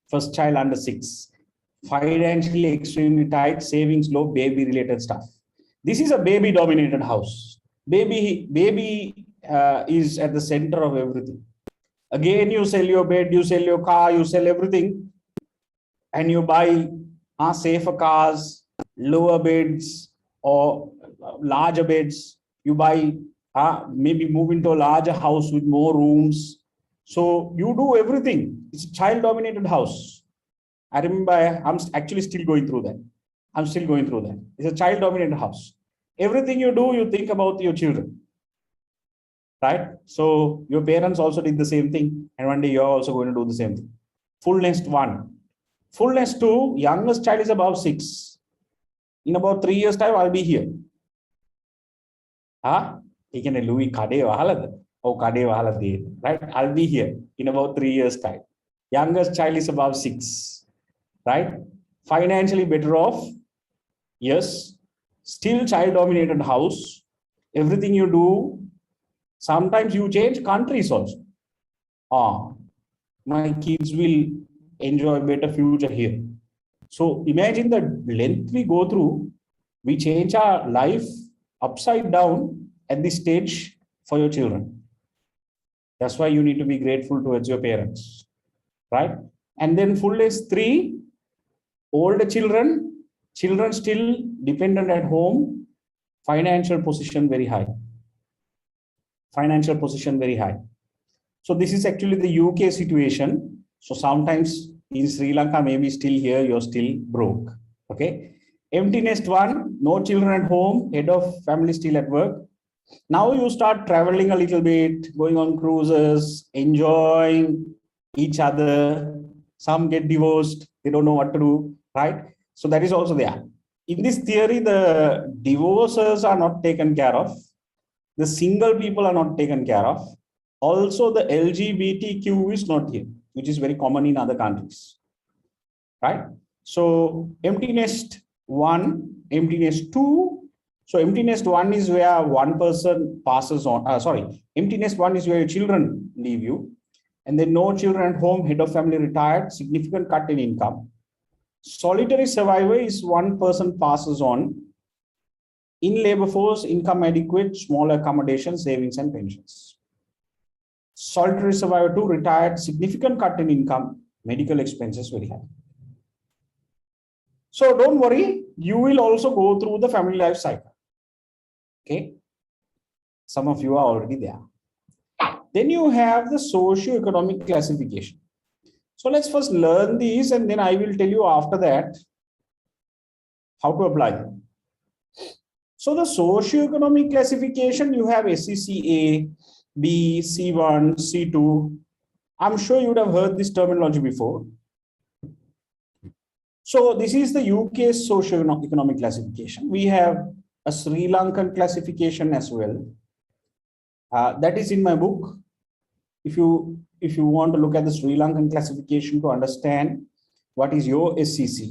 S7: First child under 6. Financially extremely tight, savings low, baby related stuff. This is a baby dominated house. Baby is at the center of everything. Again, you sell your bed, you sell your car, you sell everything, and you buy safer cars, lower beds, or larger beds. You buy, maybe move into a larger house with more rooms. So you do everything. It's a child-dominated house. I remember I'm actually still going through that. I'm still going through that. It's a child-dominated house. Everything you do, you think about your children. Right? So your parents also did the same thing. And one day you're also going to do the same thing. Full nest 1. Full nest 2, youngest child is about 6. In about 3 years' time, I'll be here. Lewie Diasz, right? I'll be here in about 3 years' time. Youngest child is about 6, right? Financially better off, yes. Still child-dominated house. Everything you do, sometimes you change countries also. My kids will enjoy a better future here. So imagine the length we go through. We change our life upside down at this stage for your children. That's why you need to be grateful towards your parents, right? And then full age 3, older children still dependent at home, financial position very high. Financial position very high. So this is actually the UK situation. So sometimes in Sri Lanka, maybe still here, you're still broke. Okay. Empty nest 1, no children at home, head of family still at work. Now you start traveling a little bit, going on cruises, enjoying each other. Some get divorced, they don't know what to do, right? So that is also there. In this theory, the divorces are not taken care of. The single people are not taken care of. Also, the LGBTQ is not here, which is very common in other countries, right? So empty nest 1, empty nest 2. So empty nest 1 is where one person passes on. Empty nest 1 is where your children leave you. And then no children at home, head of family retired, significant cut in income. Solitary survivor is one person passes on. In labor force, income adequate, small accommodation, savings and pensions. Solitary survivor 2, retired, significant cut in income, medical expenses very high. So don't worry, you will also go through the family life cycle. Okay, some of you are already there. Then you have the socio-economic classification. So let's first learn these and then I will tell you after that how to apply them. So the socio-economic classification, you have SEC-A, B, C1, C2. I'm sure you would have heard this terminology before. So this is the UK socio-economic classification. We have a Sri Lankan classification as well. That is in my book. If you want to look at the Sri Lankan classification to understand what is your SEC,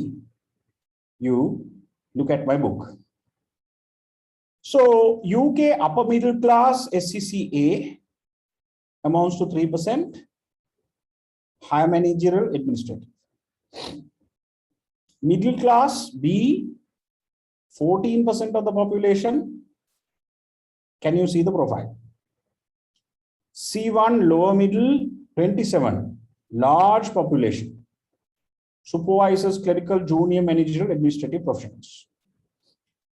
S7: you look at my book. So UK upper middle class SEC-A amounts to 3%, higher managerial administrative. Middle class B, 14% of the population. Can you see the profile? C1 lower middle, 27, large population. Supervisors, clerical, junior, managerial, administrative professionals.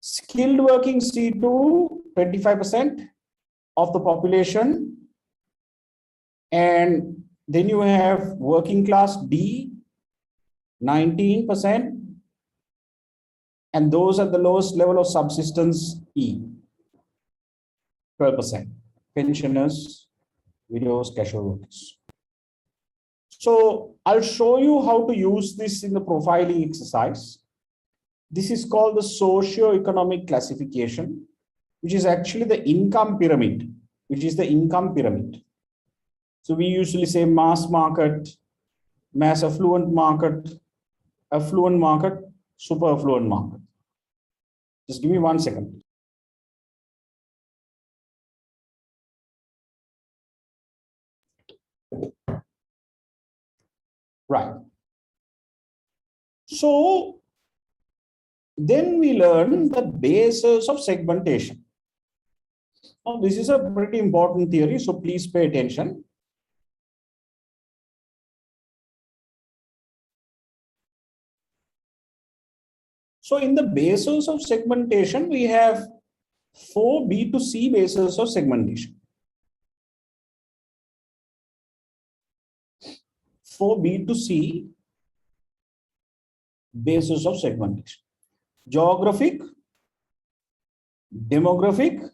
S7: Skilled working C2, 25% of the population. And then you have working class D, 19%. And those at the lowest level of subsistence E, 12%. Pensioners, widows, casual workers. So I'll show you how to use this in the profiling exercise. This is called the socio-economic classification, which is actually the income pyramid, So we usually say mass market, mass affluent market, affluent market, super affluent market. Just give me 1 second. Right. So then we learn the basis of segmentation. Now, this is a pretty important theory, so please pay attention. So in the basis of segmentation, we have 4 B to C bases of segmentation. 4 B to C basis of segmentation. Geographic, demographic,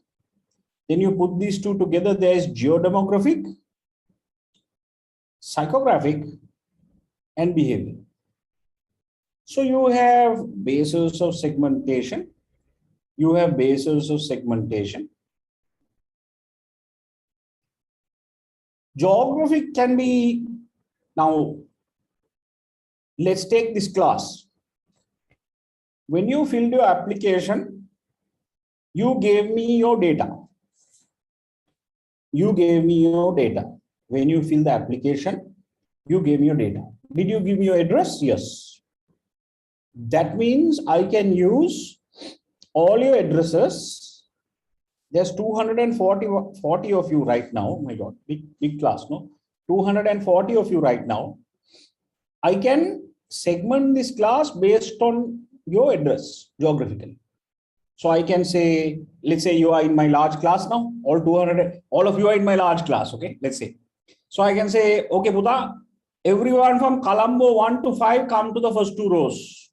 S7: then you put these two together, there is geodemographic, psychographic, and behavior. So you have basis of segmentation. You have basis of segmentation. Geographic can be, now let's take this class. When you filled your application, you gave me your data. You gave me your data. When you fill the application, you gave me your data. Did you give me your address? Yes. That means I can use all your addresses. There's 240 of you right now. Oh my God, big class, no? 240 of you right now. I can segment this class based on your address geographically. So I can say, let's say you are in my large class now, all 200, all of you are in my large class, okay? Let's say. So I can say, okay, Buddha, everyone from Colombo 1 to 5 come to the first 2 rows.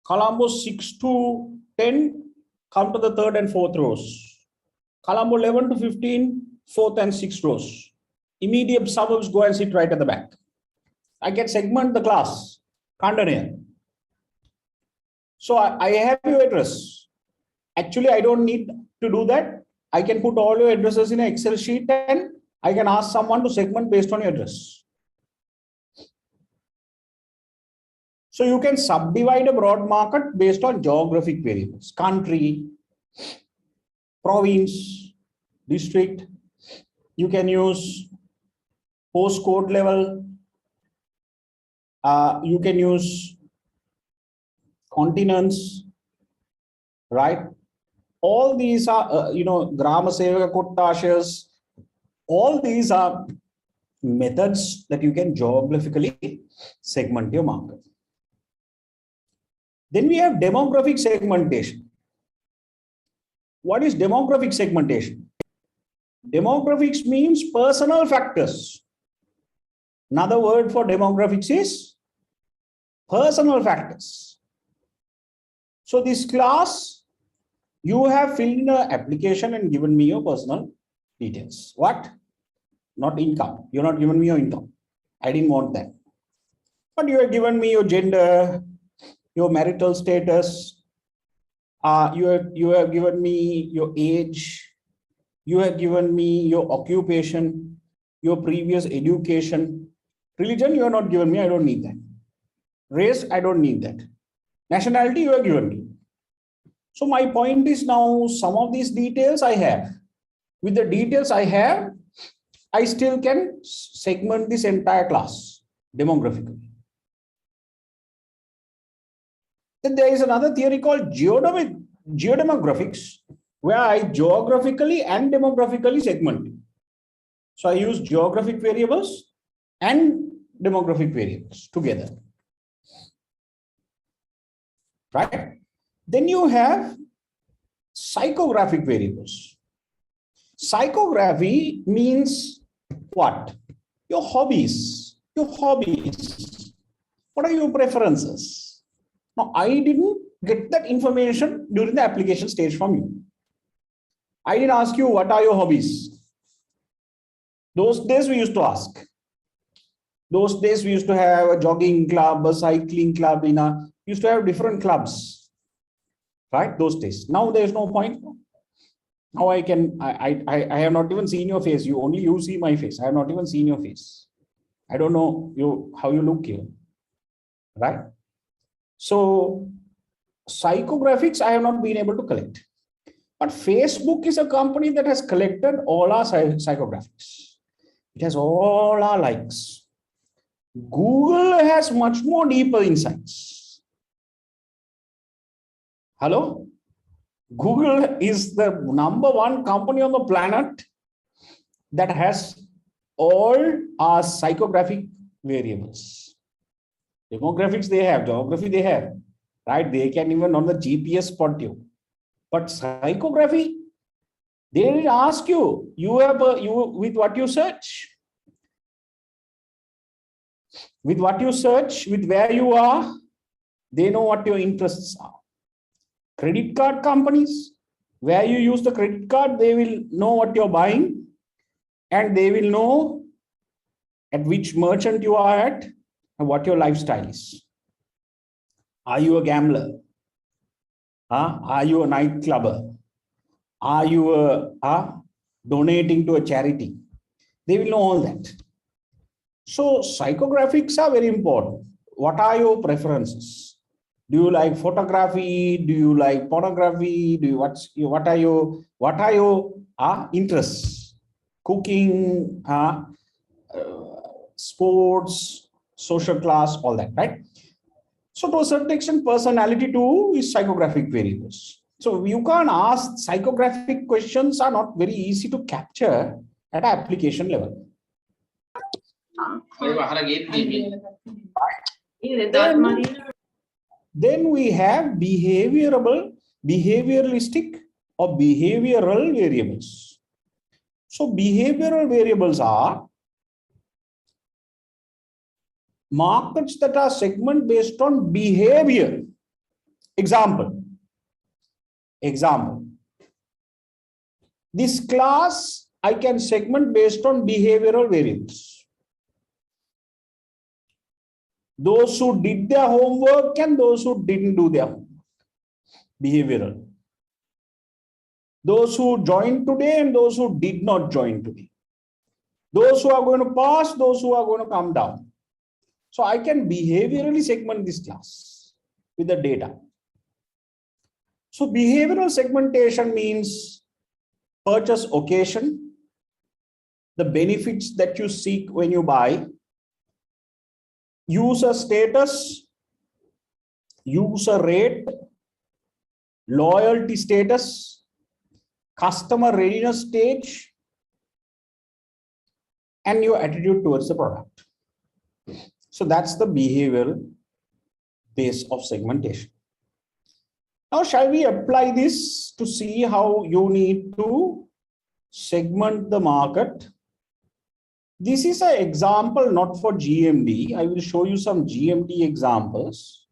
S7: Colombo 6 to 10 come to the 3rd and 4th rows. Colombo 11 to 15, 4th and 6th rows. Immediate suburbs go and sit right at the back. I can segment the class. So I have your address. Actually, I don't need to do that. I can put all your addresses in an Excel sheet and I can ask someone to segment based on your address. So you can subdivide a broad market based on geographic variables, country, province, district. You can use postcode level. You can use continents, right? All these are, Grama Sevaka Kottashas. All these are methods that you can geographically segment your market. Then we have demographic segmentation. What is demographic segmentation? Demographics means personal factors. Another word for demographics is personal factors. So this class, you have filled in an application and given me your personal details. What? Not income. You're not giving me your income. I didn't want that. But you have given me your gender, your marital status. You have given me your age. You have given me your occupation, your previous education. Religion, you have not given me. I don't need that. Race, I don't need that. Nationality, you have given me. So my point is now some of these details I have. With the details I have, I still can segment this entire class demographically. Then there is another theory called geodemographics, where I geographically and demographically segment. So I use geographic variables and demographic variables together. Right? Then you have psychographic variables. Psychography means what? Your hobbies. Your hobbies. What are your preferences? Now, I didn't get that information during the application stage from you. I didn't ask you, what are your hobbies? Those days we used to ask. Those days we used to have a jogging club, a cycling club, we used to have different clubs. Right? Those days. Now there is no point. Now I have not even seen your face. Only you see my face. I have not even seen your face. I don't know how you look here. Right? So psychographics I have not been able to collect. But Facebook is a company that has collected all our psychographics. It has all our likes. Google has much more deeper insights. Hello? Google is the #1 company on the planet that has all our psychographic variables. Demographics they have, geography they have, right? They can even on the GPS spot you. But psychography, they will ask you, with what you search. With what you search, with where you are, they know what your interests are. Credit card companies, where you use the credit card, they will know what you're buying and they will know at which merchant you are at and what your lifestyle is. Are you a gambler? Are you a nightclubber? Are you donating to a charity? They will know all that. So psychographics are very important. What are your preferences? Do you like photography? Do you like pornography? What are your interests? Cooking, sports, social class, all that, right? So to a certain extent, personality too is psychographic variables. So you can't ask psychographic questions are not very easy to capture at an application level. Then we have behavioralistic or behavioral variables. So behavioral variables are markets that are segment based on behavior. Example. This class I can segment based on behavioral variables. Those who did their homework and those who didn't do their homework. Behavioral. Those who joined today and those who did not join today. Those who are going to pass, those who are going to come down. So I can behaviorally segment this class with the data. So behavioral segmentation means purchase occasion, the benefits that you seek when you buy, user status, user rate, loyalty status, customer readiness stage, and your attitude towards the product. So that's the behavioral base of segmentation. Now, shall we apply this to see how you need to segment the market? This is an example not for GMD. I will show you some GMD examples.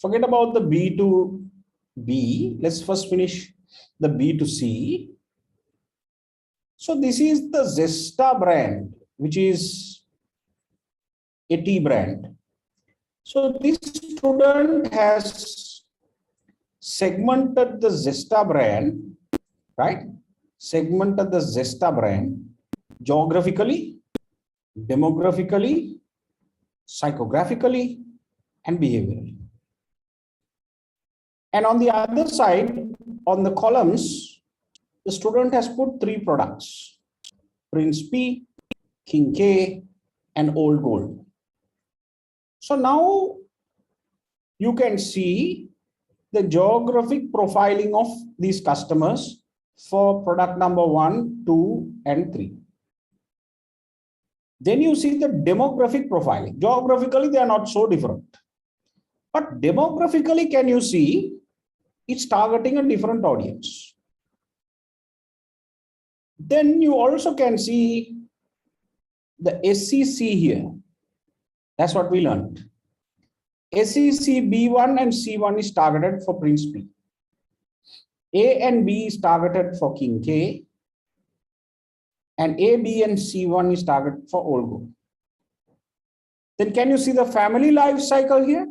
S7: Forget about the B to B. Let's first finish the B to C. So this is the Zesta brand, which is a tea brand. So this student has segmented the Zesta brand, right? Segmented the Zesta brand geographically, demographically, psychographically, and behaviorally. And on the other side, on the columns, the student has put 3 products: Prince P, King K, and Old Gold. So now you can see the geographic profiling of these customers for product number 1, 2, and 3. Then you see the demographic profiling. Geographically, they are not so different. But demographically, can you see it's targeting a different audience? Then you also can see the SEC here. That's what we learned. SEC B1 and C1 is targeted for Prince P. A and B is targeted for King K. And A, B, and C1 is targeted for Old Gold. Then can you see the family life cycle here?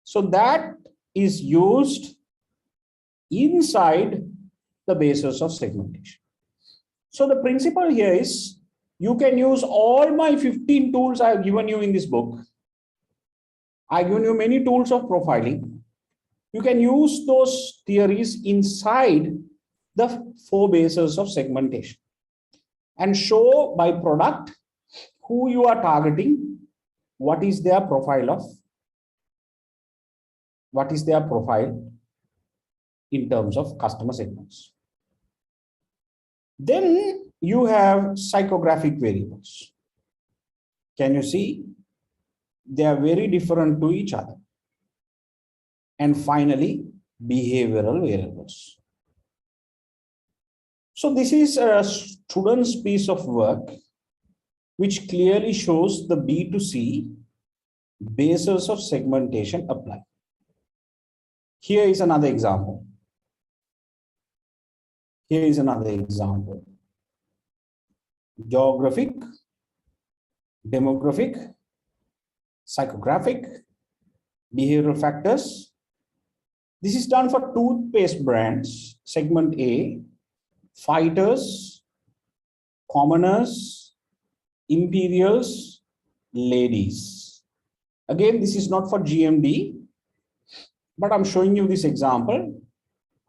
S7: So that is used inside the basis of segmentation. So the principle here is you can use all my 15 tools I have given you in this book. I've given you many tools of profiling. You can use those theories inside the 4 bases of segmentation and show by product who you are targeting, what is their profile in terms of customer segments. Then you have psychographic variables. Can you see? They are very different to each other. And finally, behavioral variables. So this is a student's piece of work which clearly shows the B to C basis of segmentation apply. Here is another example. Geographic, demographic, psychographic, behavioral factors. This is done for toothpaste brands, segment A, fighters, commoners, imperials, ladies. Again, this is not for GMD, but I'm showing you this example.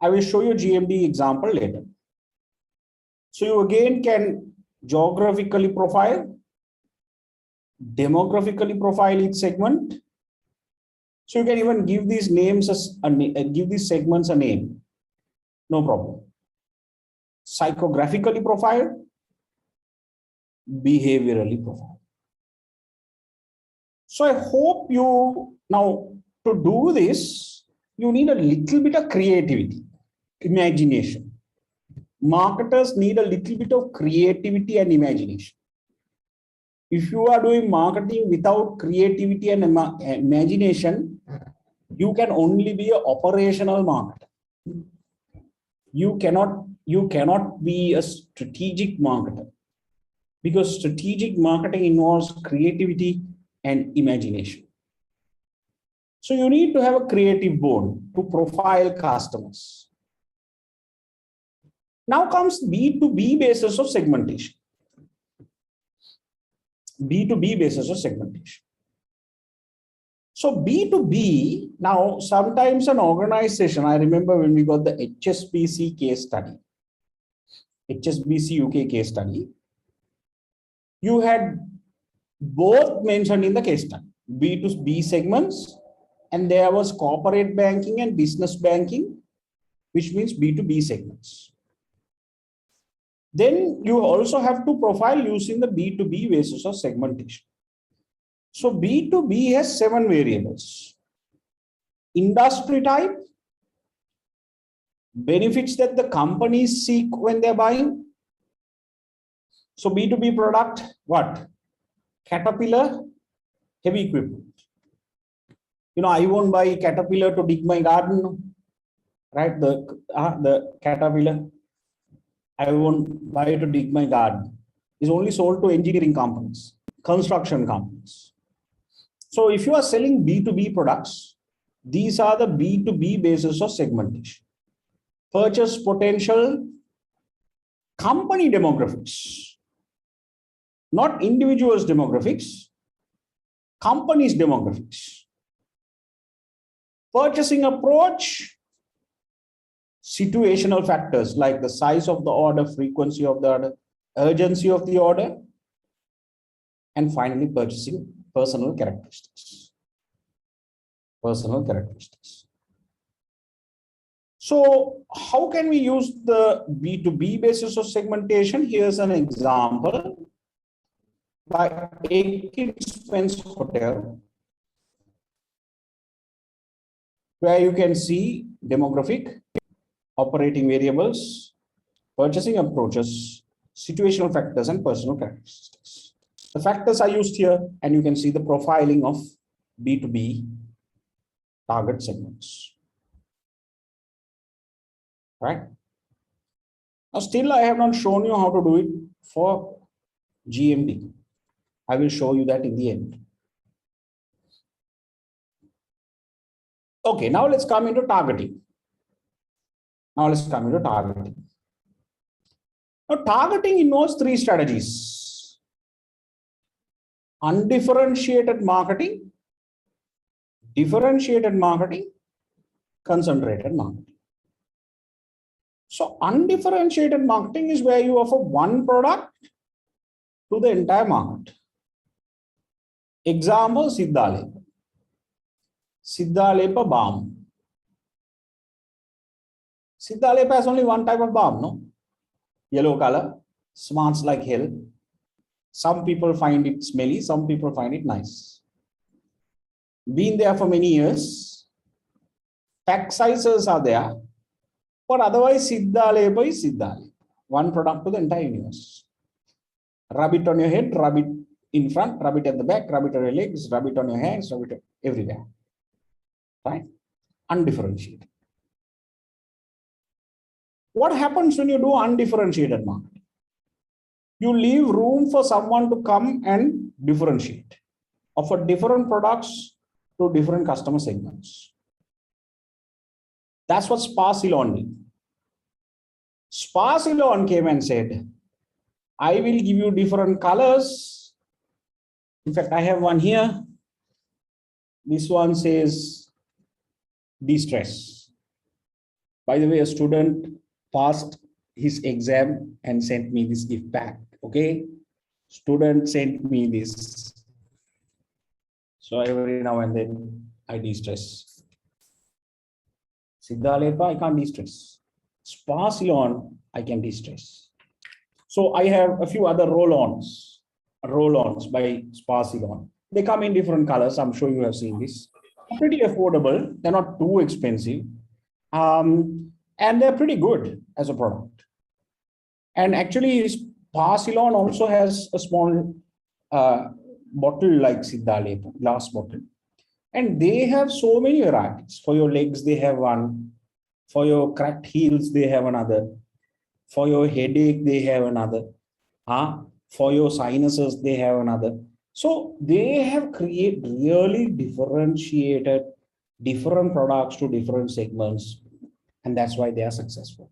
S7: I will show you GMD example later. So you again can geographically profile, demographically profile each segment, So you can even give these names as give these segments a name. No problem. Psychographically profiled, behaviorally profiled. So I hope you now, to do this, you need a little bit of creativity, imagination. Marketers need a little bit of creativity and imagination. If you are doing marketing without creativity and imagination, you can only be an operational marketer. You cannot be a strategic marketer, because strategic marketing involves creativity and imagination. So you need to have a creative bone to profile customers. Now comes B2B basis of segmentation. B2B basis of segmentation. So B2B, now sometimes an organization, I remember when we got the HSBC case study, HSBC UK case study, you had both mentioned in the case study, B2B segments, and there was corporate banking and business banking, which means B2B segments. Then you also have to profile using the B2B basis of segmentation. So B2B has 7 variables. Industry type, benefits that the companies seek when they're buying. So B2B product, what? Caterpillar, heavy equipment. You know, I won't buy Caterpillar to dig my garden, right? The Caterpillar, I won't buy to dig my garden. It's only sold to engineering companies, construction companies. So if you are selling B2B products, these are the B2B basis of segmentation. Purchase potential, company demographics, not individuals demographics, companies demographics. Purchasing approach, situational factors like the size of the order, frequency of the order, urgency of the order, and finally purchasing personal characteristics. Personal characteristics. So how can we use the B2B basis of segmentation? Here's an example by Aiken Spence Hotel, where you can see demographic, operating variables, purchasing approaches, situational factors, and personal characteristics. The factors are used here, and you can see the profiling of B2B target segments. Right? Now, still, I have not shown you how to do it for GMD. I will show you that in the end. Okay, now let's come into targeting. Now targeting involves 3 strategies: undifferentiated marketing, differentiated marketing, concentrated marketing. So undifferentiated marketing is where you offer one product to the entire market. Example, Siddhalepa. Siddhalepa balm. Siddhalepa has only one type of balm, no? Yellow color, smarts like hell. Some people find it smelly, some people find it nice. Been there for many years. Pack sizes are there. But otherwise, Siddhalepa is Siddhalepa. One product to the entire universe. Rub it on your head, rub it in front, rub it at the back, rub it on your legs, rub it on your hands, rub it everywhere. Right? Undifferentiated. What happens when you do undifferentiated marketing? You leave room for someone to come and differentiate, offer different products to different customer segments. That's what Sparsilon did. Sparsilon came and said, I will give you different colors. In fact, I have one here. This one says de-stress. By the way, a student passed his exam and sent me this gift back. Okay, student sent me this. So every now and then I de-stress. Siddhalepa, I can't de-stress. Sparsilon, I can de-stress. So I have a few other roll-ons by Sparsilon. They come in different colors. I'm sure you have seen this. Pretty affordable. They're not too expensive. And they're pretty good as a product. And actually, Sparsilon also has a small bottle like Siddhalepa, glass bottle. And they have so many varieties. For your legs, they have one. For your cracked heels, they have another. For your headache, they have another. For your sinuses, they have another. So they have created really differentiated different products to different segments. And that's why they are successful.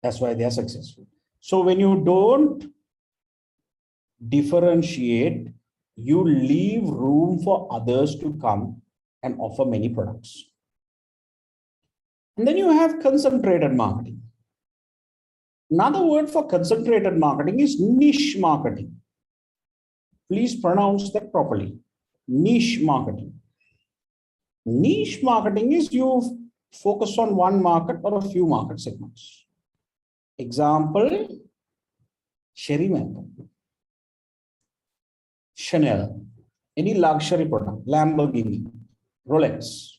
S7: That's why they are successful. So when you don't differentiate, you leave room for others to come and offer many products. And then you have concentrated marketing. Another word for concentrated marketing is niche marketing. Please pronounce that properly. Niche marketing. Niche marketing is you focus on one market or a few market segments. Example, Sherry Mango, Chanel, any luxury product, Lamborghini, Rolex.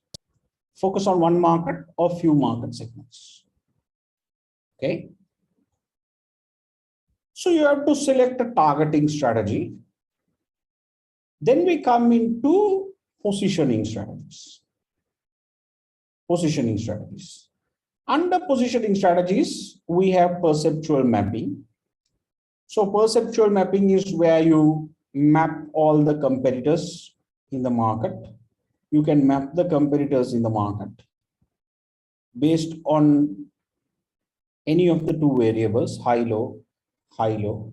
S7: Focus on one market or few market segments. Okay. So you have to select a targeting strategy. Then we come into positioning strategies. Positioning strategies. Under positioning strategies, we have perceptual mapping. So perceptual mapping is where you map all the competitors in the market. You can map the competitors in the market based on any of the two variables, high, low, high, low.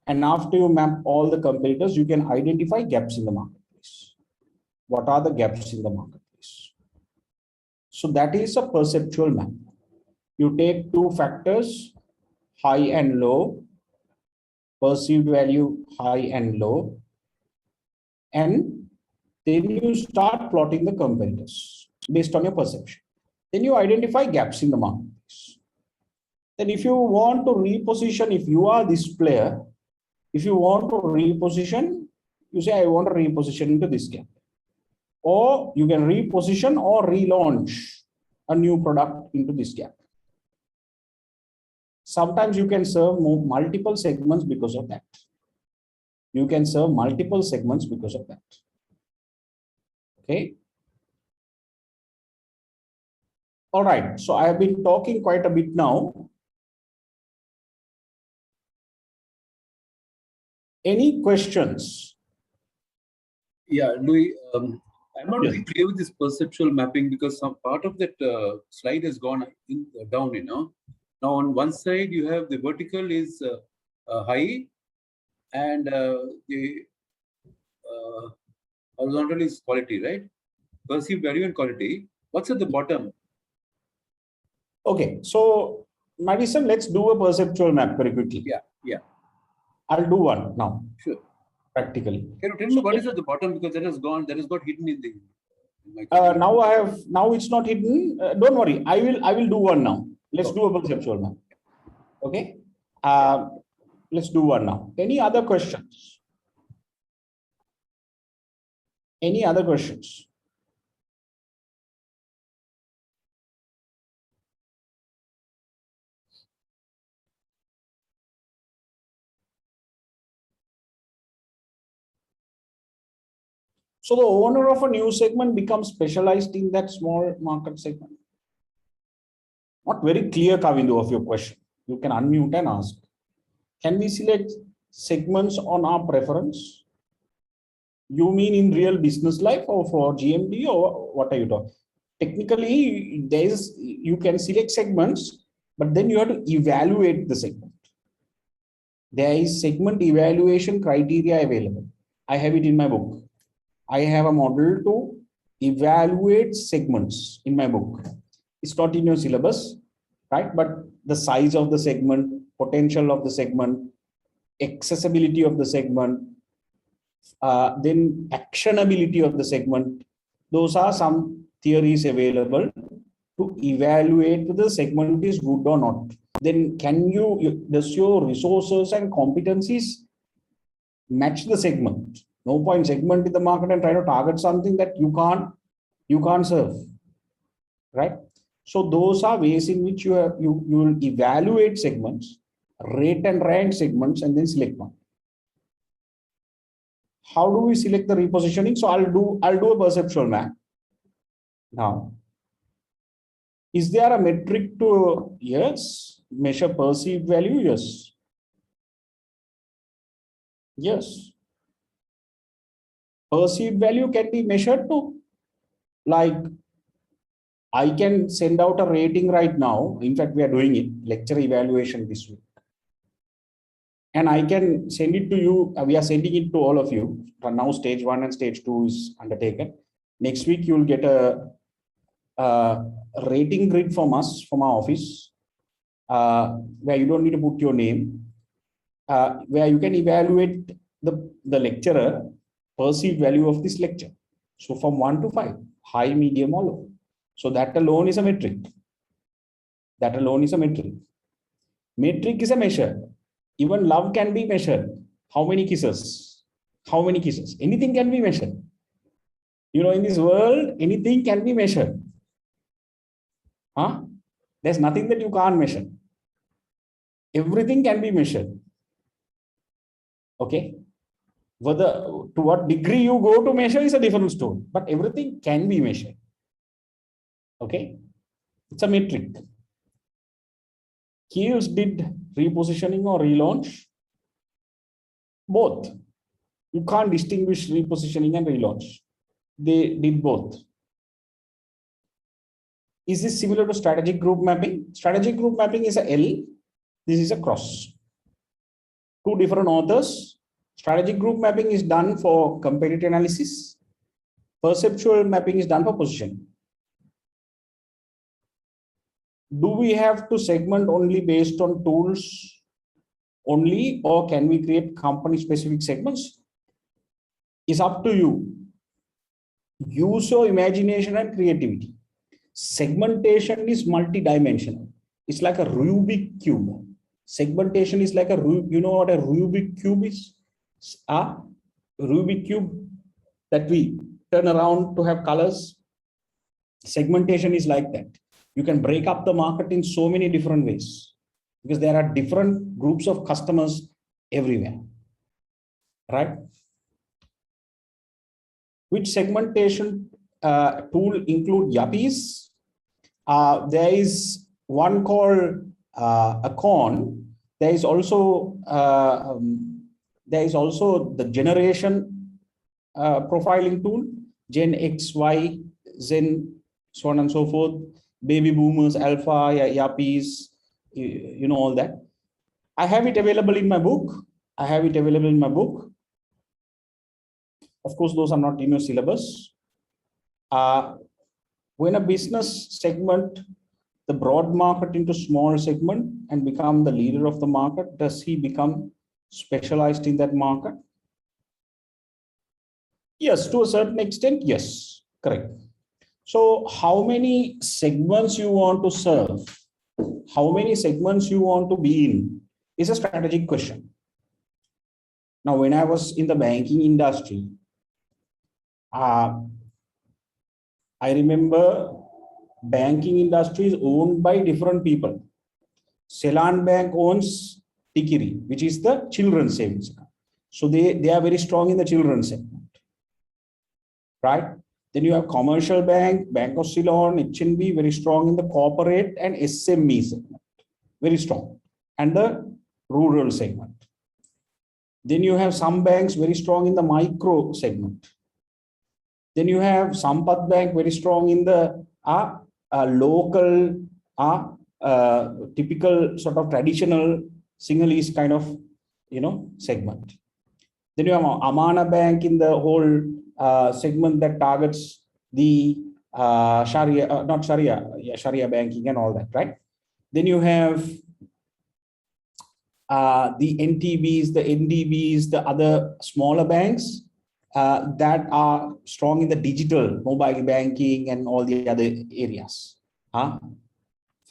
S7: And after you map all the competitors, you can identify gaps in the marketplace. What are the gaps in the marketplace? So that is a perceptual map. You take two factors, high and low, perceived value, high and low, and then you start plotting the competitors based on your perception. Then you identify gaps in the marketplace. Then if you want to reposition, if you are this player, if you want to reposition, you say, I want to reposition into this gap. Or you can reposition or relaunch a new product into this gap. Sometimes you can serve multiple segments because of that. You can serve multiple segments because of that. Okay. All right. So I have been talking quite a bit now. Any questions?
S8: Yeah, Louis, I'm not very clear with this perceptual mapping because some part of that slide has gone down, you know. Now on one side you have the vertical is high and the horizontal is quality, right? Perceived value and quality. What's at the bottom?
S7: Okay, so Madison, let's do a perceptual map very quickly.
S8: Yeah.
S7: I'll do one now.
S8: Sure.
S7: Practically.
S8: Can you tell me what is at the bottom, because that has got hidden in the.
S7: Now it's not hidden. Don't worry. I will do one now. Let's do a perceptual map. Okay. Let's do one now. Any other questions? Any other questions? So the owner of a new segment becomes specialized in that small market segment. Not very clear, Kavindu, of your question. You can unmute and ask. Can we select segments on our preference? You mean in real business life or for GMD, or what are you talking? Technically, you can select segments, but then you have to evaluate the segment. There is segment evaluation criteria available. I have it in my book. I have a model to evaluate segments in my book. It's not in your syllabus, right? But the size of the segment, potential of the segment, accessibility of the segment, then actionability of the segment, Those are some theories available to evaluate whether the segment is good or not. Then does your resources and competencies match the segment? No point segment in the market and try to target something that you can't serve, right? So those are ways in which you will evaluate segments, rate and rank segments, and then select one. How do we select the repositioning? So I'll do a perceptual map. Now, is there a metric to, yes, measure perceived value? Yes. Yes. Perceived value can be measured too. Like, I can send out a rating right now. In fact, we are doing it, lecture evaluation this week. And I can send it to you. We are sending it to all of you. Now stage 1 and stage 2 is undertaken. Next week, you will get a rating grid from us, from our office, where you don't need to put your name, where you can evaluate the lecturer perceived value of this lecture. So from 1 to 5, high, medium, or low. So that alone is a metric. That alone is a metric. Metric is a measure. Even love can be measured. How many kisses? How many kisses? Anything can be measured. You know, in this world, anything can be measured. Huh? There's nothing that you can't measure. Everything can be measured. Okay. Whether to what degree you go to measure is a different story, but everything can be measured. Okay. It's a metric. Kiehl's did repositioning or relaunch. Both. You can't distinguish repositioning and relaunch. They did both. Is this similar to strategic group mapping? Strategic group mapping is a L. This is a cross. Two different authors. Strategic group mapping is done for competitive analysis. Perceptual mapping is done for positioning. Do we have to segment only based on tools only, or can we create company specific segments? It's up to you. Use your imagination and creativity. Segmentation is multi-dimensional. It's like a Rubik cube. Segmentation is like you know what a Rubik cube is? A Rubik cube that we turn around to have colors. Segmentation is like that. You can break up the market in so many different ways because there are different groups of customers everywhere, right? Which segmentation tool include yuppies? There is one called Acorn. There is also the generation profiling tool, Gen X, Y, Zen, so on and so forth. Baby boomers, alpha, yuppies, you know, all that. I have it available in my book. Of course, those are not in your syllabus. When a business segment the broad market into small segment and become the leader of the market, does he become specialized in that market? Yes, to a certain extent, yes, correct. So how many segments you want to serve, how many segments you want to be in is a strategic question. Now, when I was in the banking industry, I remember banking industry is owned by different people. Ceylon Bank owns Tikiri, which is the children's savings account. So they are very strong in the children's segment, right? Then you have commercial bank, Bank of Ceylon, HNB, very strong in the corporate and SME segment, very strong, and the rural segment. Then you have some banks very strong in the micro segment. Then you have Sampath Bank very strong in the local, typical sort of traditional Sinhalese kind of, you know, segment. Then you have Amana Bank in the whole segment that targets the Sharia, not Sharia, Sharia banking and all that, right? Then you have the NTBs, the NDBs, the other smaller banks that are strong in the digital, mobile banking and all the other areas.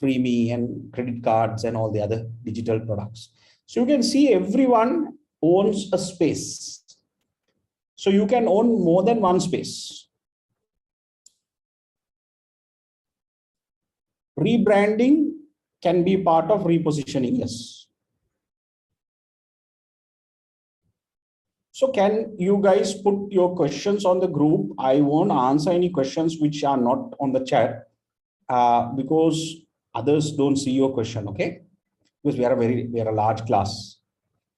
S7: Freebie and credit cards and all the other digital products. So you can see everyone owns a space. So you can own more than one space. Rebranding can be part of repositioning, yes. So can you guys put your questions on the group? I won't answer any questions which are not on the chat because others don't see your question, okay? Because we are a large class.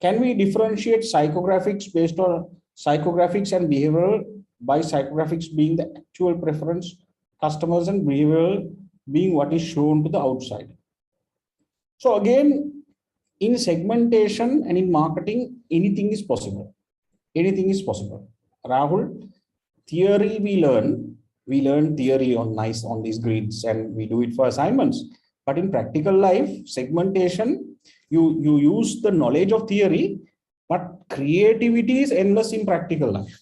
S7: Can we differentiate psychographics based on psychographics and behavioral by psychographics being the actual preference, customers, and behavioral being what is shown to the outside? So again, in segmentation and in marketing, anything is possible. Anything is possible. Rahul, theory we learn theory on these grids and we do it for assignments. But in practical life, segmentation, you use the knowledge of theory, but creativity is endless in practical life.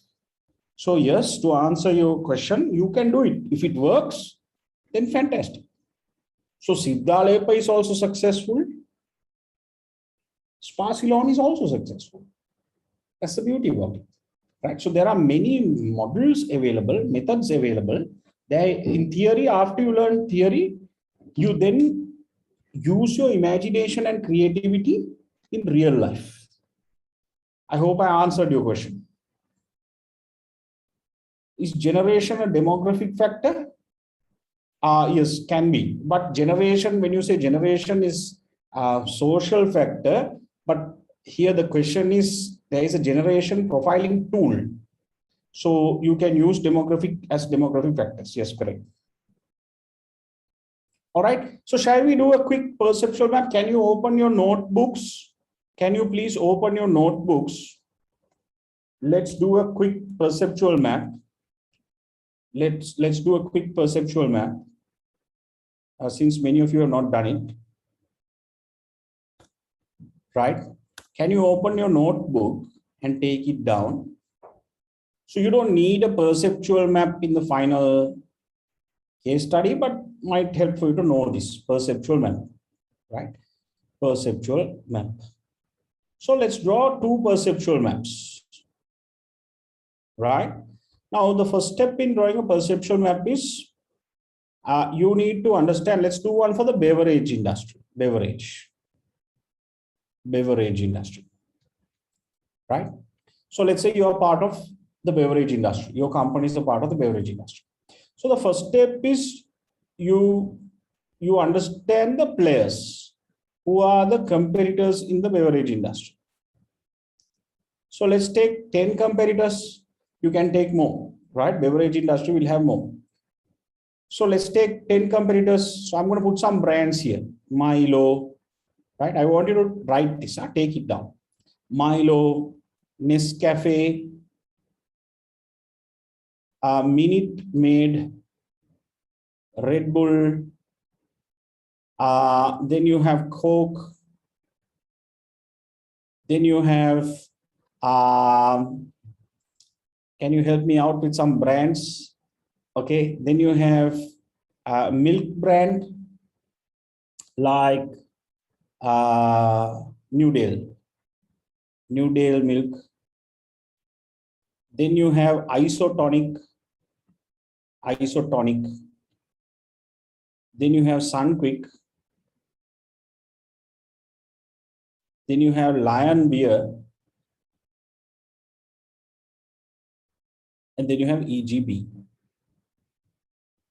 S7: So yes, to answer your question, you can do it. If it works, then fantastic. So Siddhalepa is also successful. Sparsilon is also successful. That's the beauty of it. Right? So there are many models available, methods available. In theory, after you learn theory, you then use your imagination and creativity in real life. I hope I answered your question. Is generation a demographic factor? Yes, can be. But generation, when you say generation is a social factor, but here the question is, there is a generation profiling tool. So you can use demographic as demographic factors. Yes, correct. All right. So shall we do a quick perceptual map? Can you open your notebooks? Can you please open your notebooks? Let's do a quick perceptual map. Let's do a quick perceptual map. Since many of you have not done it. Right? Can you open your notebook and take it down? So you don't need a perceptual map in the final case study, but might help for you to know this perceptual map, right? Perceptual map. So let's draw two perceptual maps, right? Now, the first step in drawing a perceptual map is you need to understand, let's do one for the beverage industry, beverage industry, right? So let's say you are part of the beverage industry. Your company is a part of the beverage industry. So the first step is you understand the players who are the competitors in the beverage industry. So let's take 10 competitors. You can take more, right? Beverage industry will have more. So let's take 10 competitors. So I'm going to put some brands here. Milo, right? I want you to write this. Take it down. Milo, Nescafe, Minute Maid, Red Bull, then you have Coke, then you have, can you help me out with some brands? Okay, then you have milk brand like New Dale milk. Then you have isotonic. Then you have Sunquick. Then you have Lion Beer. And then you have EGB.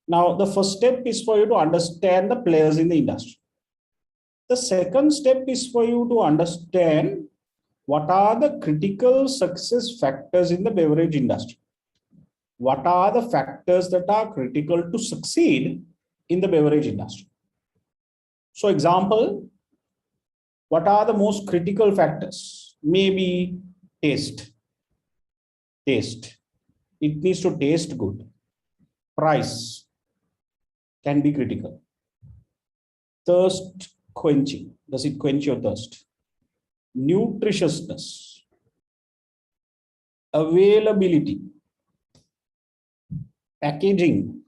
S7: Now, the first step is for you to understand the players in the industry. The second step is for you to understand what are the critical success factors in the beverage industry. What are the factors that are critical to succeed in the beverage industry? So example, what are the most critical factors? Maybe taste. Taste. It needs to taste good. Price can be critical. Thirst quenching. Does it quench your thirst? Nutritiousness. availability, packaging.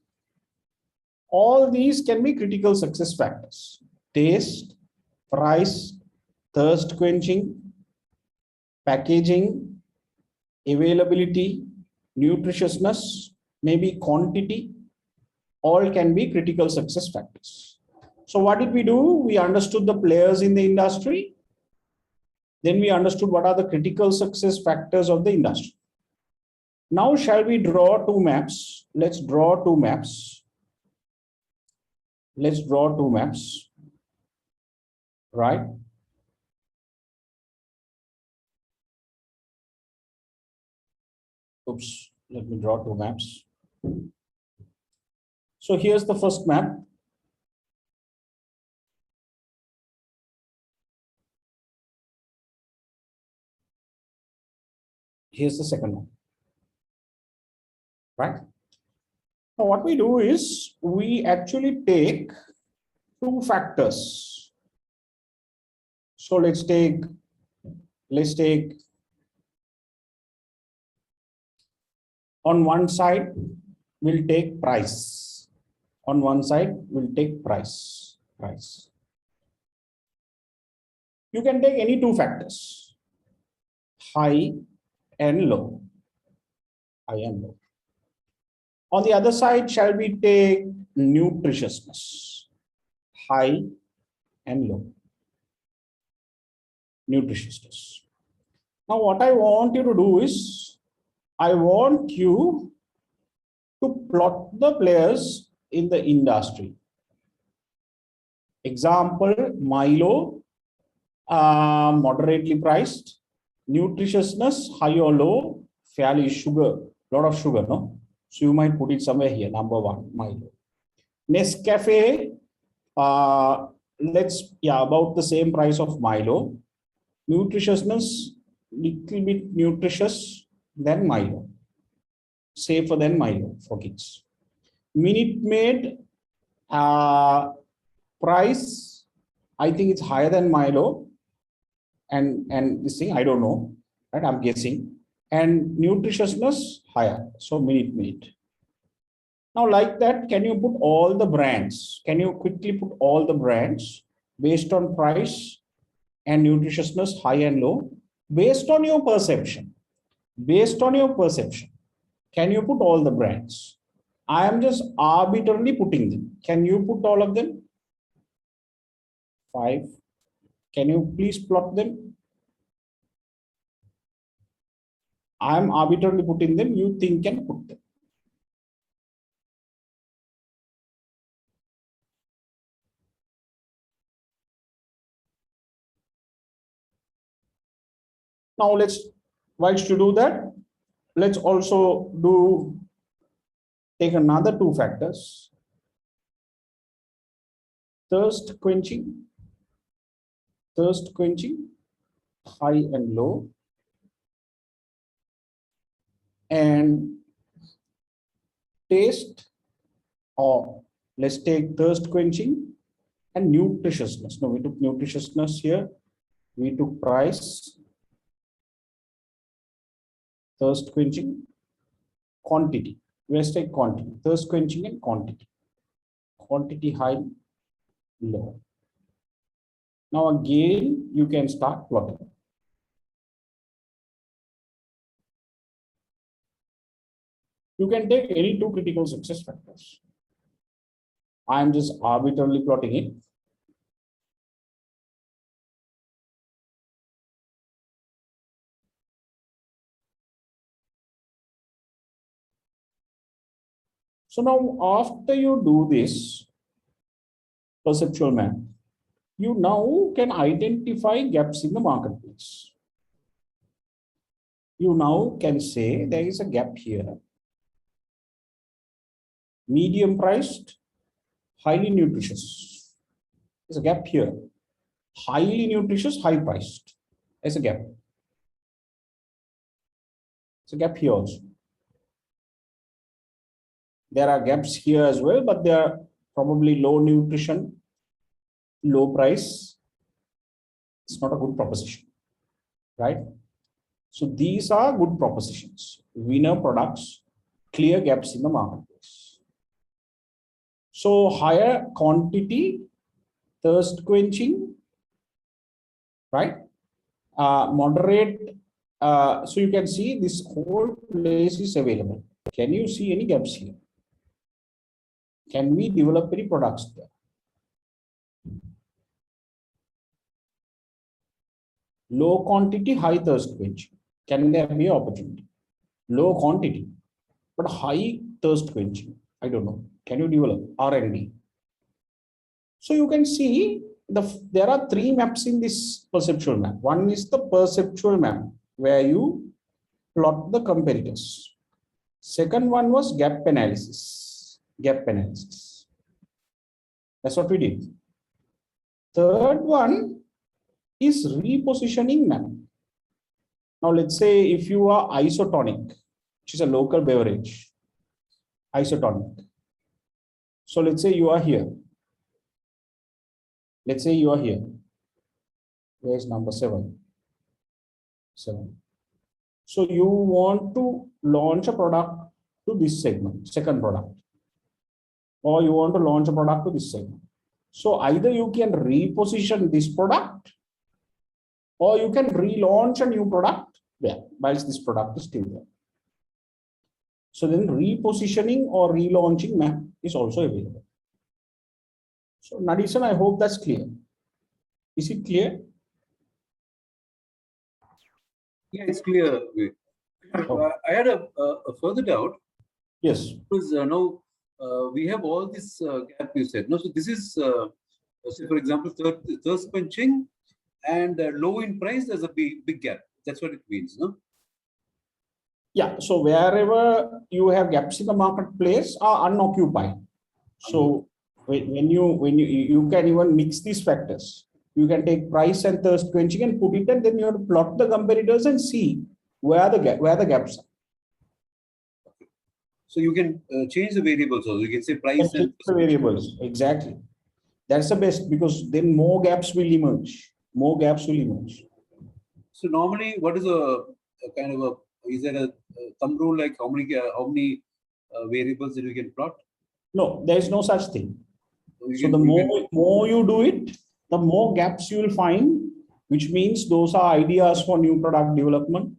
S7: All these can be critical success factors. Taste, price, thirst quenching, packaging, availability, nutritiousness, maybe quantity, all can be critical success factors. So what did we do? We understood the players in the industry. Then we understood what are the critical success factors of the industry. Now shall we draw two maps? Let's draw two maps. Let's draw two maps, right? Oops, let me draw two maps. So here's the first map. Here's the second one, right? Now what we do is we actually take two factors. So let's take on one side, we'll take price. On one side, we'll take price. You can take any two factors, high and low. High and low. On the other side, shall we take nutritiousness, high and low. Nutritiousness. Now what I want you to do is, I want you to plot the players in the industry. Example, Milo, moderately priced. Nutritiousness, high or low, fairly sugar, lot of sugar, no? So you might put it somewhere here, number one, Milo. Nescafe, about the same price of Milo. Nutritiousness, little bit nutritious than Milo. Safer than Milo for kids. Minute Maid, price, I think it's higher than Milo. And this thing, I don't know, right? I'm guessing. And nutritiousness higher, so Minute Maid. Now like that, can you put all the brands? Can you quickly put all the brands based on price and nutritiousness, high and low, based on your perception? Based on your perception, can you put all the brands? I am just arbitrarily putting them. Can you put all of them? 5. Can you please plot them? I am arbitrarily putting them. You think can put them. Now whilst you do that, let's also take another two factors. Thirst quenching, high and low, and taste, or let's take thirst quenching and nutritiousness. No, we took nutritiousness here. We took price, thirst quenching, quantity. Let's take quantity, thirst quenching and quantity. Quantity high, low. Now again, you can start plotting. You can take any two critical success factors. I am just arbitrarily plotting it. So now after you do this perceptual map, you now can identify gaps in the marketplace. You now can say there is a gap here. Medium priced, highly nutritious. There's a gap here. Highly nutritious, high priced. There's a gap. There's a gap here also. There are gaps here as well, but they are probably low nutrition, low price. It's not a good proposition, right? So these are good propositions. Winner products, clear gaps in the marketplace. So higher quantity, thirst quenching, right? Moderate. So you can see this whole place is available. Can you see any gaps here? Can we develop any products there? Low quantity, high thirst quenching. Can there be opportunity? Low quantity, but high thirst quenching. I don't know. Can you develop R&D? So you can see there are three maps in this perceptual map. One is the perceptual map where you plot the competitors. Second one was gap analysis. Gap analysis. That's what we did. Third one is repositioning map. Now let's say if you are isotonic, which is a local beverage, isotonic. So let's say you are here. Let's say you are here. Where's number 7? 7. So you want to launch a product to this segment, second product, or you want to launch a product to this segment. So either you can reposition this product, or you can relaunch a new product there, whilst this product is still there. So then repositioning or relaunching map is also available. So Nadison, I hope that's clear. Is it clear?
S8: Yeah, it's clear.
S7: Oh.
S8: I had a further doubt.
S7: Yes.
S8: Because now we have all this gap you said. No, so this is, say for example, thirst quenching and low in price. There's a big gap. That's what it means, no? Yeah.
S7: So wherever you have gaps in the marketplace are unoccupied. So when you can even mix these factors. You can take price and thirst quenching and put it, and then you have to plot the competitors and see where the gaps are.
S8: So you can change the variables also. You can say price and
S7: the variables. Exactly. That's the best, because then more gaps will emerge. More gaps will emerge.
S8: So normally, what is a kind of a, is there a thumb rule like how many variables that you can plot?
S7: No, there is no such thing. So the more you do it, the more gaps you will find, which means those are ideas for new product development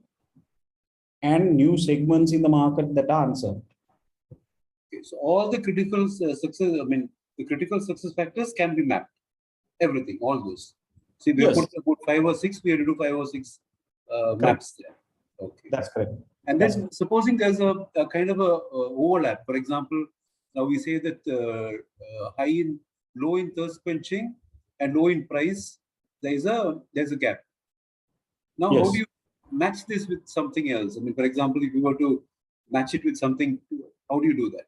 S7: and new segments in the market that are unserved.
S8: Okay, so all the critical success, the critical success factors can be mapped. Everything, all those. See, we have put about 5 or 6. We have to do 5 or 6 maps there. Okay,
S7: that's correct.
S8: And then supposing there's a kind of a overlap. For example, now we say that low in thirst quenching and low in price, there's a gap. Now, how do you match this with something else? I mean, for example, if you were to match it with something, how do you do that?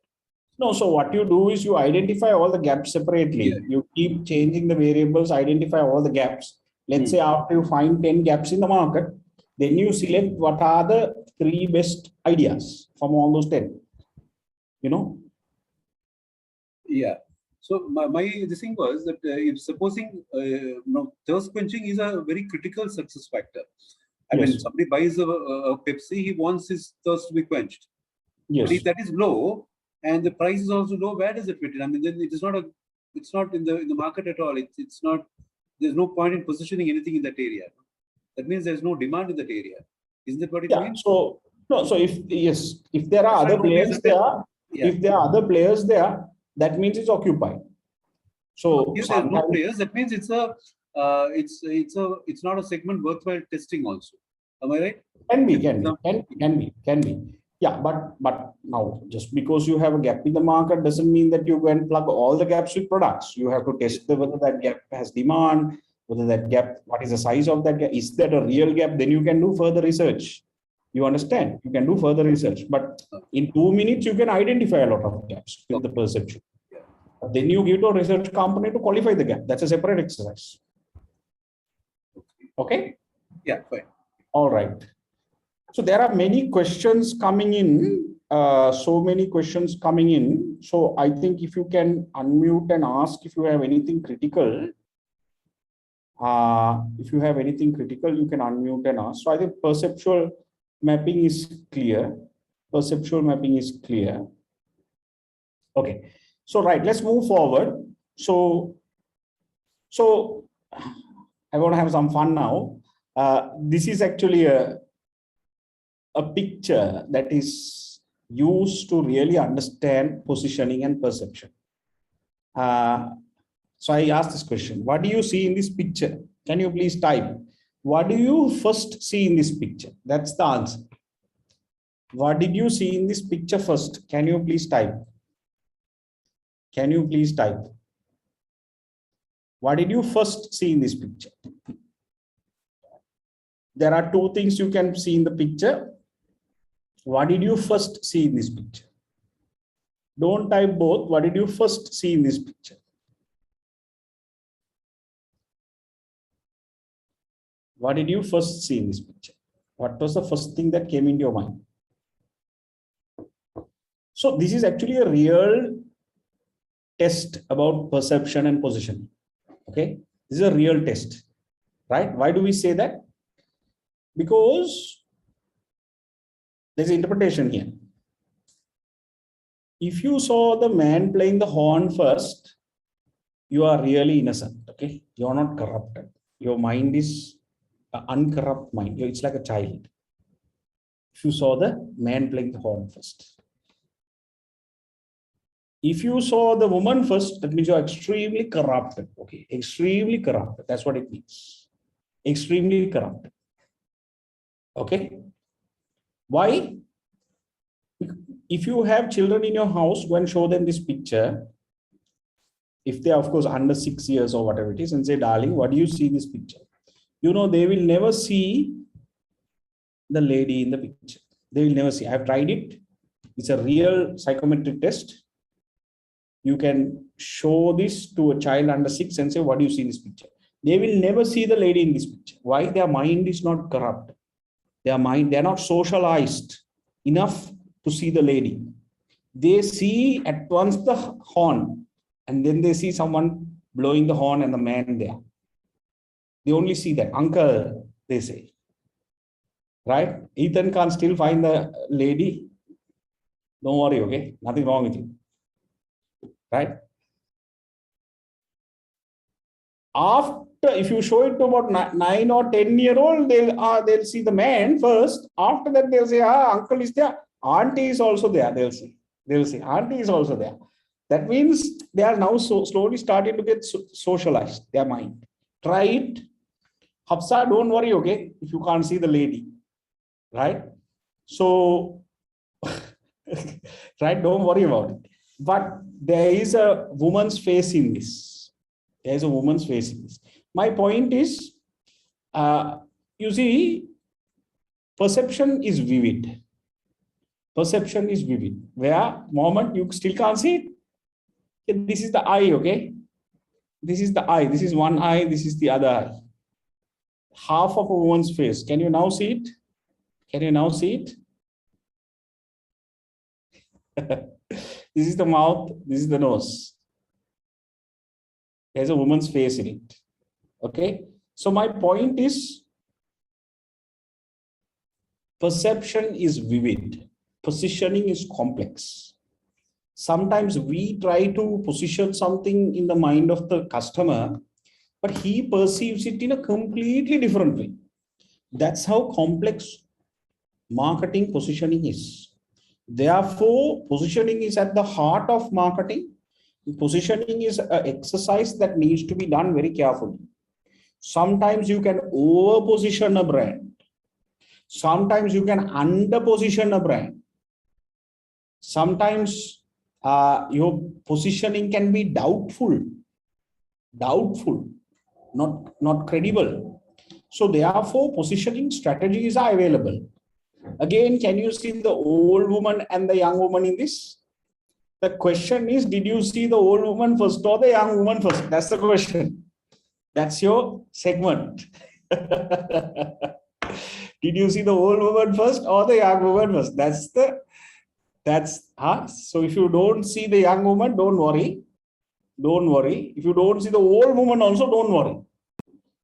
S7: No, so what you do is you identify all the gaps separately. Yeah. You keep changing the variables, identify all the gaps. Let's say after you find 10 gaps in the market, then you select what are the 3 best ideas from all those 10. You know?
S8: Yeah. So this thing was that if supposing thirst quenching is a very critical success factor. I mean, somebody buys a Pepsi, he wants his thirst to be quenched. Yes. But if that is low and the price is also low, where does it fit in? I mean, then it is not it's not in the market at all. It's not. There's no point in positioning anything in that area. That means there's no demand in that area. Isn't that what it means?
S7: So no. So if there are other players there, if there are other players there, that means it's occupied. So
S8: if there's no players, that means it's not a segment worthwhile testing also. Am I right?
S7: Can be. Yeah, but now just because you have a gap in the market doesn't mean that you can plug all the gaps with products. You have to test whether that gap has demand, whether that gap, what is the size of that gap, is that a real gap? Then you can do further research. You understand? You can do further research, but in 2 minutes you can identify a lot of gaps with the perception. But then you give to a research company to qualify the gap. That's a separate exercise. Okay?
S8: Yeah, fine.
S7: All right. So there are many questions coming in, so I think if you can unmute and ask if you have anything critical, If you have anything critical, you can unmute and ask. So I think perceptual mapping is clear. Perceptual mapping is clear. Okay. So right, let's move forward. So I want to have some fun now. This is actually a picture that is used to really understand positioning and perception. So I asked this question, what do you see in this picture? Can you please type? What do you first see in this picture? That's the answer. What did you see in this picture first? Can you please type? Can you please type? What did you first see in this picture? There are two things you can see in the picture. What did you first see in this picture? Don't type both. What did you first see in this picture? What did you first see in this picture? What was the first thing that came into your mind? So this is actually a real test about perception and position. Okay, this is a real test, right? Why do we say that? Because there's interpretation here. If you saw the man playing the horn first, you are really innocent. Okay, you're not corrupted. Your mind is an uncorrupt mind. It's like a child. If you saw the man playing the horn first. If you saw the woman first, that means you're extremely corrupted. Okay, extremely corrupted. That's what it means. Extremely corrupted. Okay. Why? If you have children in your house, go and show them this picture. If they are, of course, under 6 years or whatever it is, and say, darling, what do you see in this picture? You know, they will never see the lady in the picture. They will never see. I've tried it. It's a real psychometric test. You can show this to a child under 6 and say, what do you see in this picture? They will never see the lady in this picture. Why? Their mind is not corrupt. Their mind, they're not socialized enough to see the lady. They see at once the horn, and then they see someone blowing the horn and the man there. They only see that. Uncle, they say. Right? Ethan can't still find the lady. Don't worry, okay? Nothing wrong with you. Right? After, if you show it to about 9 or 10-year-old, they'll see the man first. After that, they'll say, uncle is there. Auntie is also there. They'll say, auntie is also there. That means they are now so slowly starting to get socialized, their mind. Try it. Hafsa, don't worry, okay, if you can't see the lady. Right? So, right, don't worry about it. But there is a woman's face in this. There is a woman's face in this. My point is, you see, perception is vivid. Perception is vivid. Where moment you still can't see it. This is the eye, okay? This is the eye. This is one eye. This is the other eye. Half of a woman's face. Can you now see it? Can you now see it? This is the mouth. This is the nose. There's a woman's face in it. Okay. So my point is, perception is vivid. Positioning is complex. Sometimes we try to position something in the mind of the customer, but he perceives it in a completely different way. That's how complex marketing positioning is. Therefore, positioning is at the heart of marketing. Positioning is an exercise that needs to be done very carefully. Sometimes you can over-position a brand. Sometimes you can under-position a brand. Sometimes your positioning can be doubtful, not credible. So therefore, positioning strategies are available. Again, can you see the old woman and the young woman in this? The question is, did you see the old woman first or the young woman first? That's the question. That's your segment. Did you see the old woman first or the young woman first? So if you don't see the young woman, don't worry. Don't worry. If you don't see the old woman also, don't worry.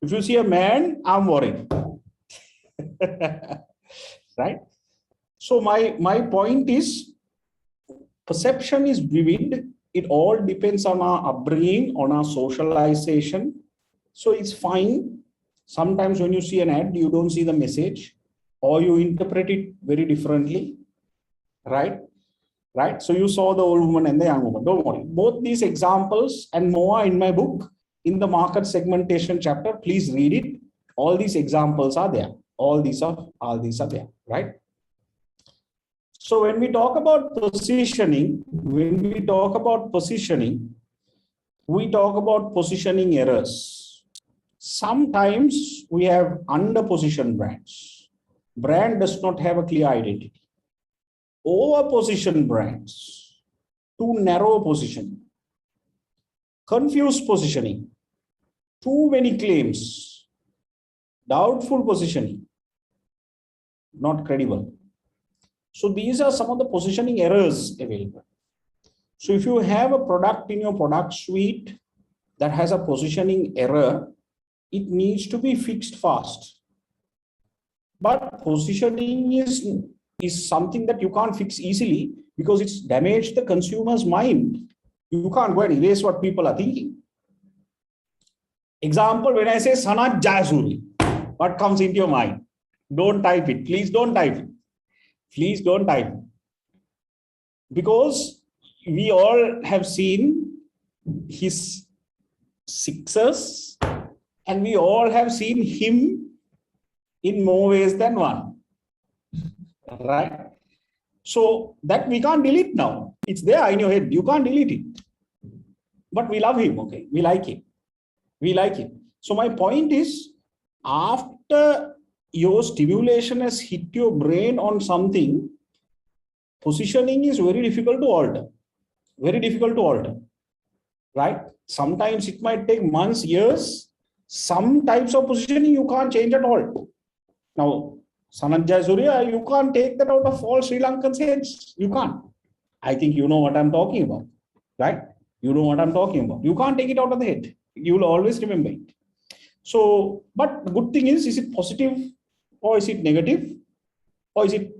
S7: If you see a man, I'm worried. Right? So my point is, perception is vivid. It all depends on our upbringing, on our socialization. So it's fine. Sometimes when you see an ad, you don't see the message, or you interpret it very differently. Right? Right? So you saw the old woman and the young woman. Don't worry. Both these examples and more in my book, in the market segmentation chapter. Please read it. All these examples are there. All these are there. Right? So when we talk about positioning, we talk about positioning errors. Sometimes we have under-positioned brands. Brand does not have a clear identity. Over-positioned brands, too narrow positioning. Confused positioning, too many claims. Doubtful positioning, not credible. So these are some of the positioning errors available. So if you have a product in your product suite that has a positioning error, it needs to be fixed fast. But positioning is something that you can't fix easily because it's damaged the consumer's mind. You can't go and erase what people are thinking. Example, when I say Sanat Jayasuri, what comes into your mind? Don't type it. Please don't type it. Please don't type it. Because we all have seen his success and we all have seen him in more ways than one. Right? So that we can't delete now. It's there in your head. You can't delete it. But we love him, okay? We like him. We like him. So my point is, after your stimulation has hit your brain on something, positioning is very difficult to alter. Very difficult to alter. Right? Sometimes it might take months, years. Some types of positioning you can't change at all. Now, Sanat Jayasuriya, you can't take that out of all Sri Lankan heads. You can't. I think you know what I'm talking about. Right? You know what I'm talking about. You can't take it out of the head. You will always remember it. So, but the good thing is it positive or is it negative? Or is it,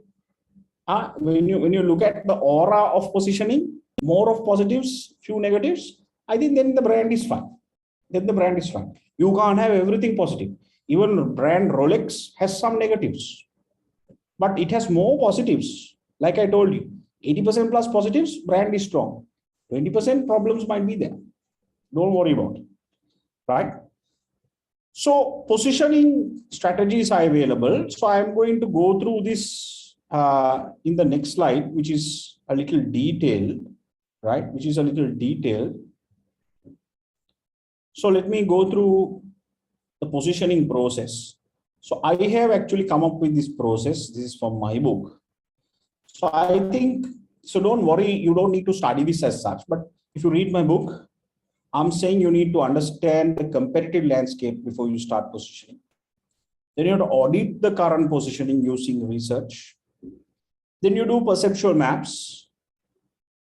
S7: when you look at the aura of positioning, more of positives, few negatives, I think then the brand is fine. Then the brand is fine. You can't have everything positive. Even brand Rolex has some negatives, but it has more positives. Like I told you, 80% plus positives, brand is strong. 20% problems might be there. Don't worry about it. Right? So positioning strategies are available. So I'm going to go through this in the next slide, which is a little detailed, right? Which is a little detailed. So let me go through the positioning process. So I have actually come up with this process. This is from my book. So I think, so don't worry, you don't need to study this as such, but if you read my book, I'm saying you need to understand the competitive landscape before you start positioning. Then you have to audit the current positioning using research. Then you do perceptual maps.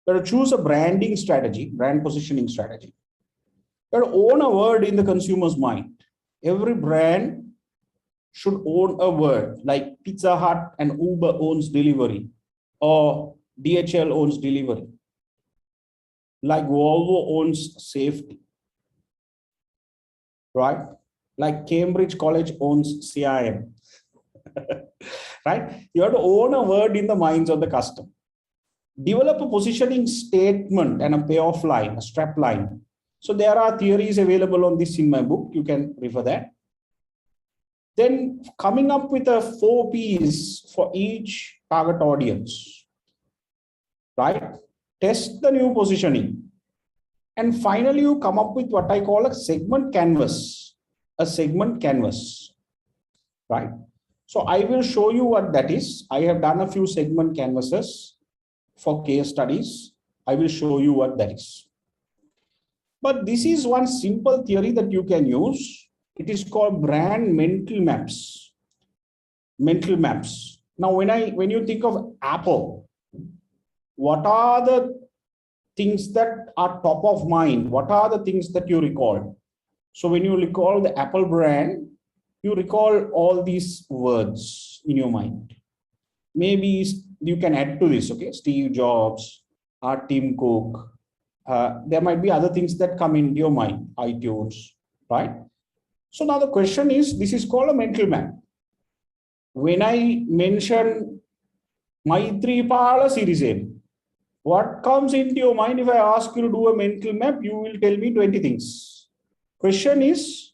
S7: You have to choose a branding strategy, brand positioning strategy. You have to own a word in the consumer's mind. Every brand should own a word, like Pizza Hut and Uber owns delivery, or DHL owns delivery. Like Volvo owns safety, right? Like Cambridge College owns CIM, right? You have to own a word in the minds of the customer. Develop a positioning statement and a payoff line, a strap line. So there are theories available on this in my book. You can refer that. Then coming up with a 4 Ps for each target audience, right? Test the new positioning. And finally, you come up with what I call a segment canvas, right? So I will show you what that is. I have done a few segment canvases for case studies. I will show you what that is. But this is one simple theory that you can use. It is called brand mental maps. Mental maps. Now, when you think of Apple, what are the things that are top of mind? What are the things that you recall? So when you recall the Apple brand, you recall all these words in your mind. Maybe you can add to this, okay? Steve Jobs, Tim Cook. There might be other things that come into your mind, iTunes, right? So now the question is, this is called a mental map. When I mention Maitripala Sirisena, what comes into your mind if I ask you to do a mental map? You will tell me 20 things. Question is,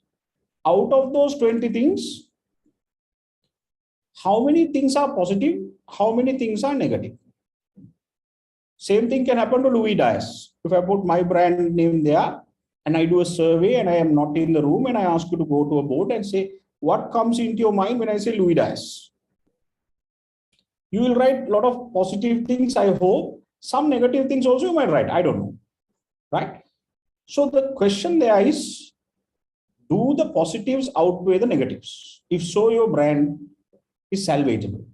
S7: out of those 20 things, how many things are positive? How many things are negative? Same thing can happen to Lewie Diasz. If I put my brand name there and I do a survey and I am not in the room and I ask you to go to a board and say, what comes into your mind when I say Lewie Diasz? You will write a lot of positive things, I hope. Some negative things also you might write. I don't know. Right? So the question there is, do the positives outweigh the negatives? If so, your brand is salvageable.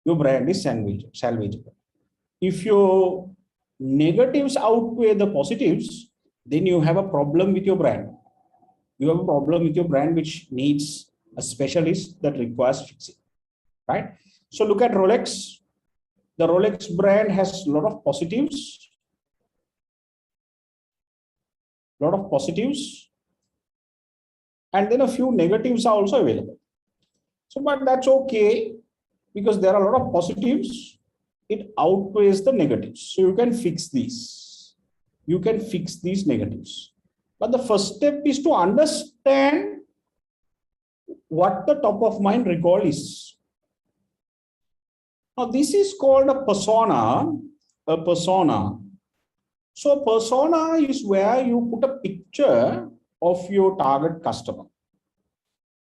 S7: Your brand is salvageable. If your negatives outweigh the positives, then you have a problem with your brand. You have a problem with your brand which needs a specialist that requires fixing, right? So look at Rolex. The Rolex brand has a lot of positives. And then a few negatives are also available. So, but that's okay because there are a lot of positives. It outweighs the negatives. So you can fix these. You can fix these negatives. But the first step is to understand what the top of mind recall is. Now, this is called a persona. A persona. So a persona is where you put a picture of your target customer.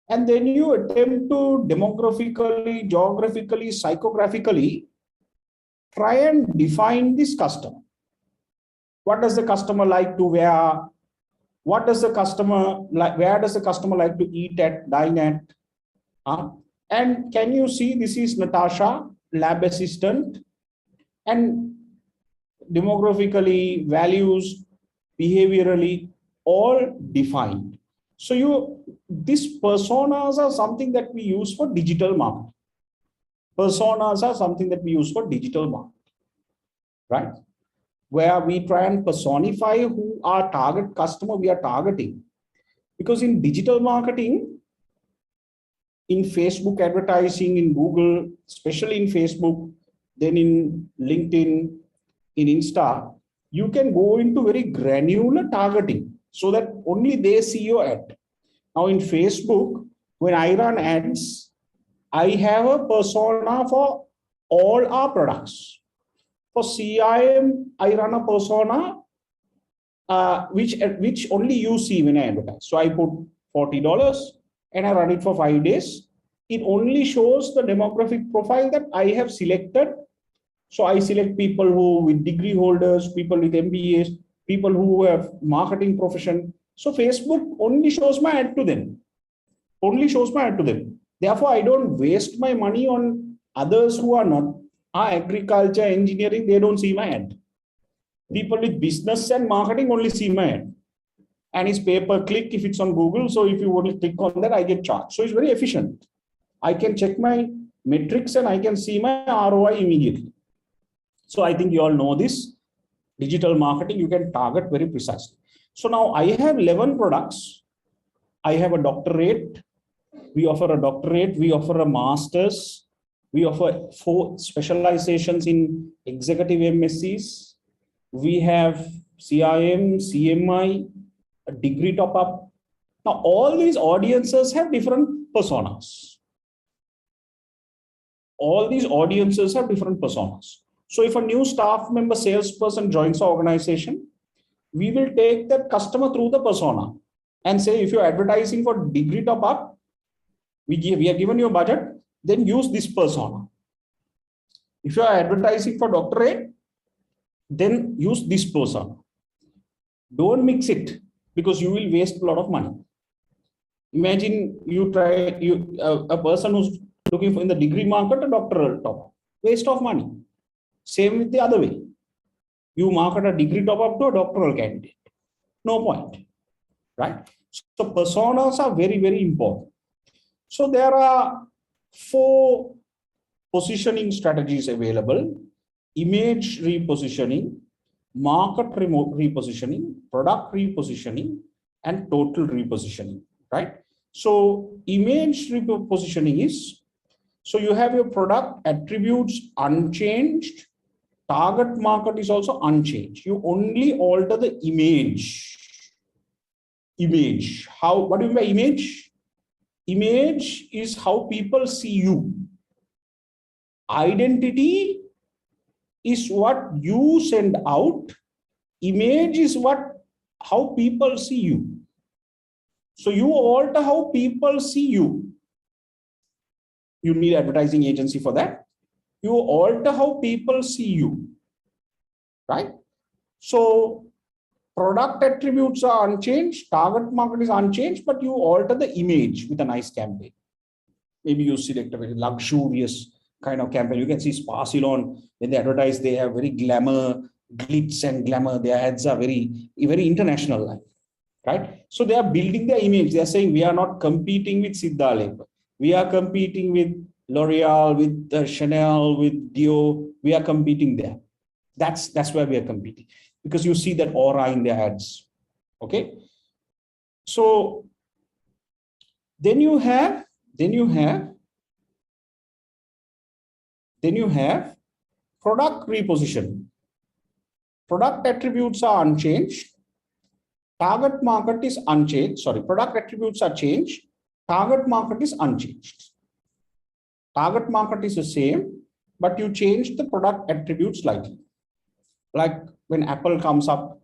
S7: And then you attempt to demographically, geographically, psychographically try and define this customer. What does the customer like to wear? What does the customer like? Where does the customer like to eat at, dine at? And can you see this is Natasha, lab assistant, and demographically, values, behaviorally, all defined. So these personas are something that we use for digital marketing. Personas are something that we use for digital marketing, right? Where we try and personify who our target customer we are targeting. Because in digital marketing, in Facebook advertising, in Google, especially in Facebook, then in LinkedIn, in Insta, you can go into very granular targeting so that only they see your ad. Now in Facebook, when I run ads, I have a persona for all our products. For CIM, I run a persona which only you see when I advertise. So I put $40 and I run it for 5 days. It only shows the demographic profile that I have selected. So I select people who with degree holders, people with MBAs, people who have marketing profession. So Facebook only shows my ad to them. Only shows my ad to them. Therefore, I don't waste my money on others who are not. Agriculture, engineering, they don't see my ad. People with business and marketing only see my ad. And it's pay per click if it's on Google. So if you want to click on that, I get charged. So it's very efficient. I can check my metrics and I can see my ROI immediately. So I think you all know this. Digital marketing, you can target very precisely. So now I have 11 products. I have a doctorate. We offer a doctorate. We offer a master's. We offer 4 specializations in executive MSCs. We have CIM, CMI, a degree top-up. Now, all these audiences have different personas. All these audiences have different personas. So if a new staff member, salesperson joins our organization, we will take that customer through the persona and say, if you're advertising for degree top-up, we have given you a budget, then use this persona. If you are advertising for doctorate, then use this persona. Don't mix it because you will waste a lot of money. Imagine a person who's looking for in the degree market a doctoral top-up. Waste of money. Same with the other way. You market a degree top-up to a doctoral candidate. No point, right? So personas are very, very important. So there are 4 positioning strategies available: image repositioning, market repositioning, product repositioning, and total repositioning, right? So image repositioning is, so you have your product attributes unchanged, target market is also unchanged. You only alter the image. Image, how, what do you mean by image? Image is how people see you. Identity is what you send out. Image is how people see you. So you alter how people see you. You need advertising agency for that. You alter how people see you, right? So product attributes are unchanged, target market is unchanged, but you alter the image with a nice campaign. Maybe you select a very luxurious kind of campaign. You can see Sparsilon, when they advertise, they have very glamour, glitz and glamour. Their ads are very, very international like, right? So they are building their image. They are saying we are not competing with Siddha Labor. We are competing with L'Oreal, with Chanel, with Dior. We are competing there. That's where we are competing, because you see that aura in their ads. Okay. So then you have product reposition. Product attributes are unchanged. Target market is unchanged. Sorry, product attributes are changed. Target market is unchanged. Target market is the same, but you change the product attributes slightly. Like when Apple comes up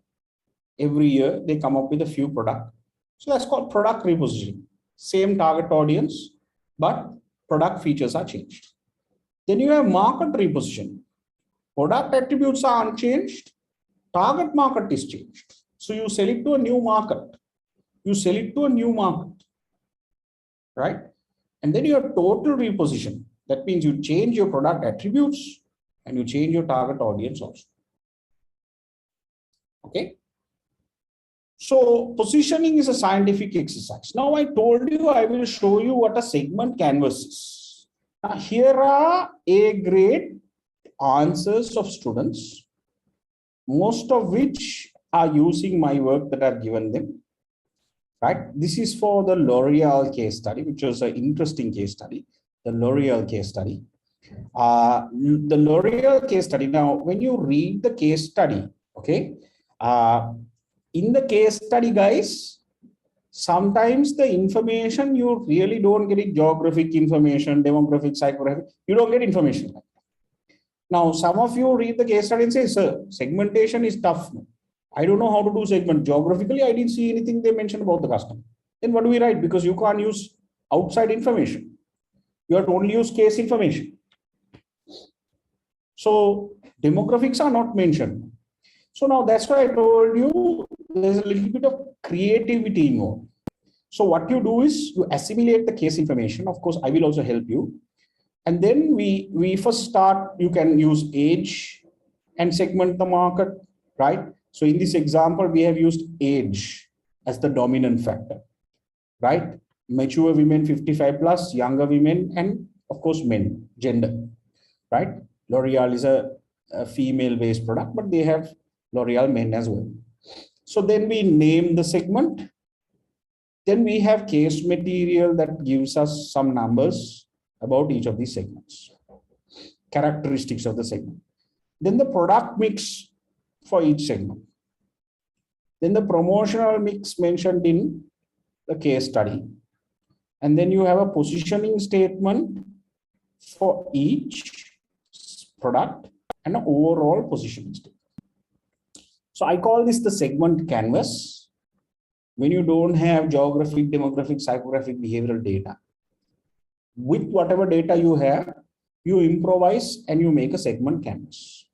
S7: every year, they come up with a few products. So that's called product repositioning. Same target audience, but product features are changed. Then you have market repositioning. Product attributes are unchanged. Target market is changed. So you sell it to a new market. You sell it to a new market, right? And then you have total reposition. That means you change your product attributes and you change your target audience also. Okay. So positioning is a scientific exercise. Now I told you I will show you what a segment canvas is. Now here are A grade answers of students, most of which are using my work that I've given them. Right. This is for the L'Oreal case study, which was an interesting case study. The L'Oreal case study. The L'Oreal case study. Now, when you read the case study, okay, in the case study, guys, sometimes the information you really don't get it, geographic information, demographic, psychographic, you don't get information. Now, some of you read the case study and say, sir, segmentation is tough. I don't know how to do segment. Geographically, I didn't see anything they mentioned about the customer. Then what do we write? Because you can't use outside information. You have to only use case information. So demographics are not mentioned. So now that's why I told you there's a little bit of creativity involved. So what you do is you assimilate the case information. Of course, I will also help you. And then we first start, you can use age and segment the market, right? So in this example, we have used age as the dominant factor, right? Mature women 55 plus, younger women, and of course, men, gender, right? L'Oreal is a female-based product, but they have L'Oreal men as well. So then we name the segment. Then we have case material that gives us some numbers about each of these segments, characteristics of the segment. Then the product mix for each segment. Then the promotional mix mentioned in the case study. And then you have a positioning statement for each product and an overall positioning statement. So I call this the segment canvas. When you don't have geographic, demographic, psychographic, behavioral data, with whatever data you have, you improvise and you make a segment canvas.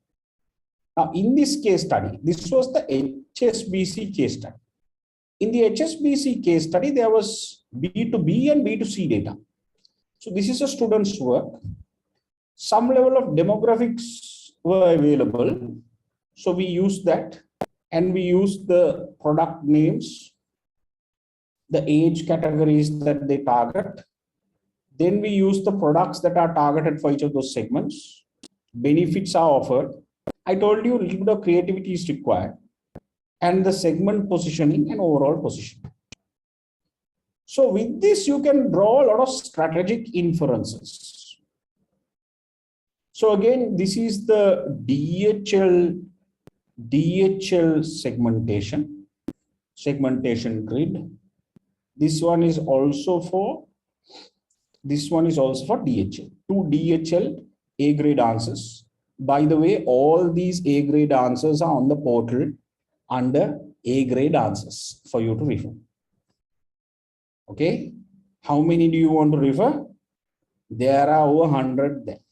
S7: Now, in this case study, this was the HSBC case study. In the HSBC case study, there was B2B and B2C data. So this is a student's work. Some level of demographics were available. So we used that and we used the product names, the age categories that they target. Then we use the products that are targeted for each of those segments. Benefits are offered. I told you a little bit of creativity is required, and the segment positioning and overall positioning. So with this, you can draw a lot of strategic inferences. So again, this is the DHL segmentation grid. This one is also for DHL. Two DHL A-grade answers. By the way, all these A-grade answers are on the portal under A-grade answers for you to refer. Okay. How many do you want to refer? There are over 100 there.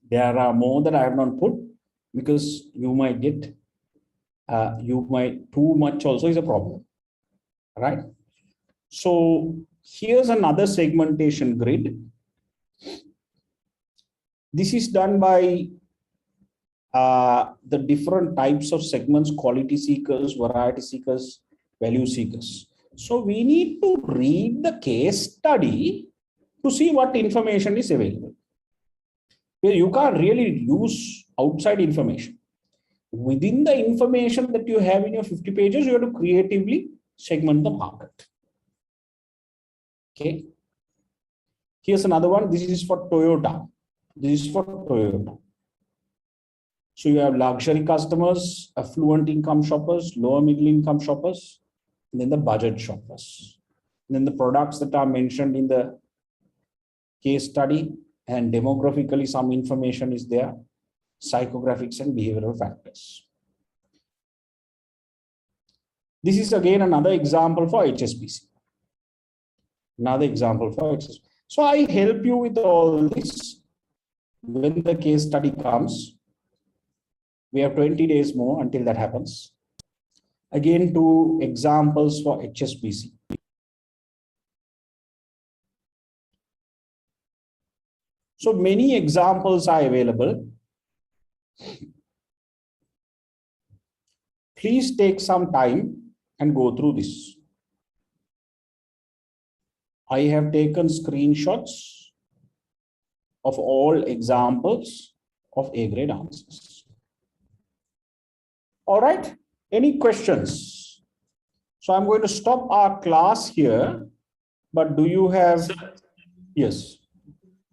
S7: There are more that I have not put because you might get, too much also is a problem, right? So here's another segmentation grid. This is done by the different types of segments: quality seekers, variety seekers, value seekers. So we need to read the case study to see what information is available. You can't really use outside information. Within the information that you have in your 50 pages, you have to creatively segment the market. Okay. Here's another one. This is for Toyota. So you have luxury customers, affluent income shoppers, lower middle income shoppers, and then the budget shoppers. And then the products that are mentioned in the case study, and demographically some information is there, psychographics and behavioral factors. This is again another example for HSBC. So I help you with all this. When the case study comes, we have 20 days more until that happens. Again, 2 examples for HSBC. So many examples are available. Please take some time and go through this. I have taken screenshots of all examples of A-grade answers. All right, any questions? So I'm going to stop our class here, but do you have?
S9: Sir,
S7: yes.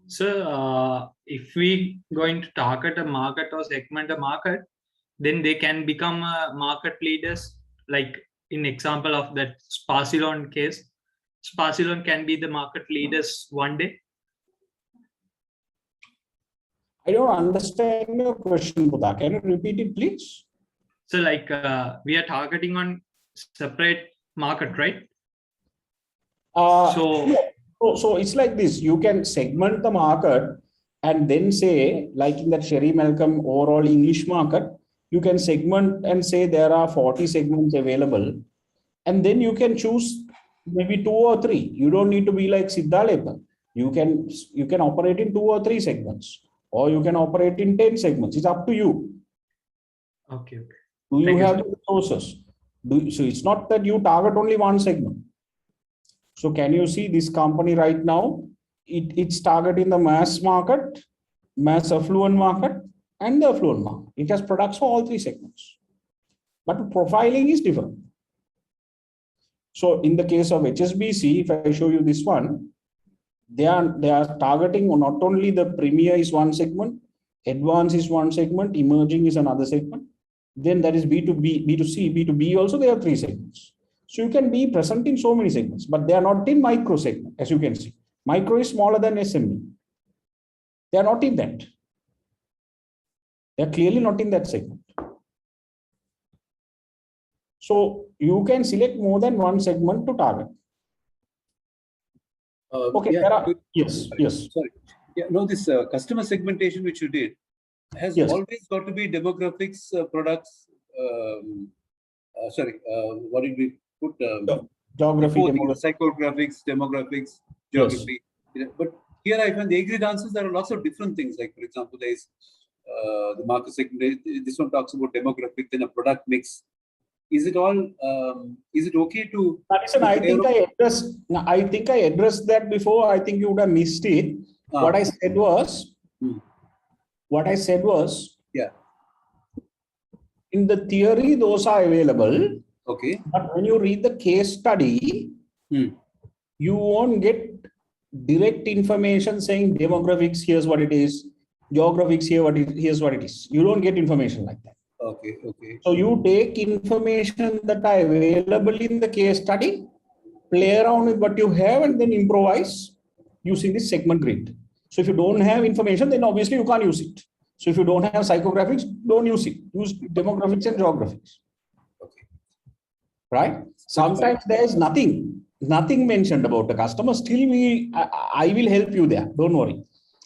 S9: Sir, if we going to target a market or segment a market, then they can become market leaders, like in example of that Sparsilon case. Sparsilon can be the market leaders one day.
S7: I don't understand your question, Buddha. Can you repeat it, please?
S9: So like we are targeting on separate market, right?
S7: So it's like this. You can segment the market and then say, like in that Sherry Malcolm overall English market, you can segment and say there are 40 segments available. And then you can choose maybe 2 or 3. You don't need to be like Siddhalepan. You can operate in 2 or 3 segments, or you can operate in 10 segments. It's up to you.
S9: Okay.
S7: Do you have the resources? So it's not that you target only one segment. So can you see this company right now? It's targeting the mass market, mass affluent market, and the affluent market. It has products for all 3 segments. But profiling is different. So in the case of HSBC, if I show you this one, they are targeting not only the premier is one segment, advanced is one segment, emerging is another segment. Then that is B2B, B2C, B2B also, they have 3 segments. So you can be present in so many segments, but they are not in micro segment, as you can see. Micro is smaller than SME. They are not in that. They are clearly not in that segment. So you can select more than one segment to target. Okay.
S8: Yeah,
S7: yes.
S8: Sorry. Yeah, no, this customer segmentation which you did has always got to be demographics, products. What did we put?
S7: Geography,
S8: psychographics, demographics, geography. Yes. But here I find the A-grade answers, there are lots of different things. Like, for example, there is the market segment. This one talks about demographic, then a product mix. Is it all? Is it okay to?
S7: Listen, I think I addressed that before. I think you would have missed it. What I said was,
S8: yeah.
S7: In the theory, those are available.
S8: Okay.
S7: But when you read the case study, you won't get direct information saying demographics, here's what it is, geographics, here's what it is. You don't get information like that.
S8: Okay, okay.
S7: So you take information that are available in the case study, play around with what you have, and then improvise using this segment grid. So if you don't have information, then obviously you can't use it. So if you don't have psychographics, don't use it. Use demographics and geographics.
S8: Okay.
S7: Right? Sometimes there is nothing mentioned about the customer. Still, I will help you there. Don't worry.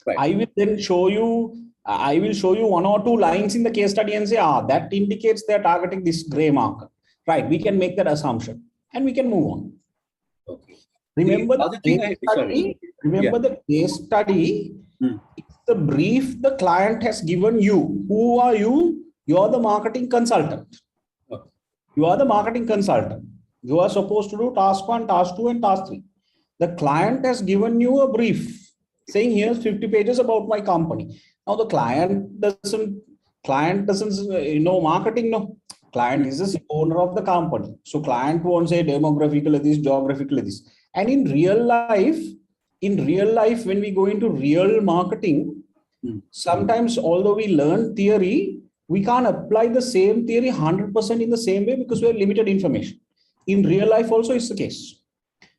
S8: Right.
S7: I will then show you. I will show you 1 or 2 lines in the case study and say, that indicates they're targeting this gray marker. Right? We can make that assumption and we can move on.
S8: Okay.
S7: Remember the case study. It's the brief the client has given you. Who are you? You're the marketing consultant.
S8: Okay.
S7: You are the marketing consultant. You are supposed to do task 1, task 2, and task 3. The client has given you a brief saying, here's 50 pages about my company. Now the client doesn't know marketing. No, client is the owner of the company. So client won't say demographically this, geographically this. And in real life, when we go into real marketing, sometimes although we learn theory, we can't apply the same theory 100% in the same way because we have limited information. In real life also is the case.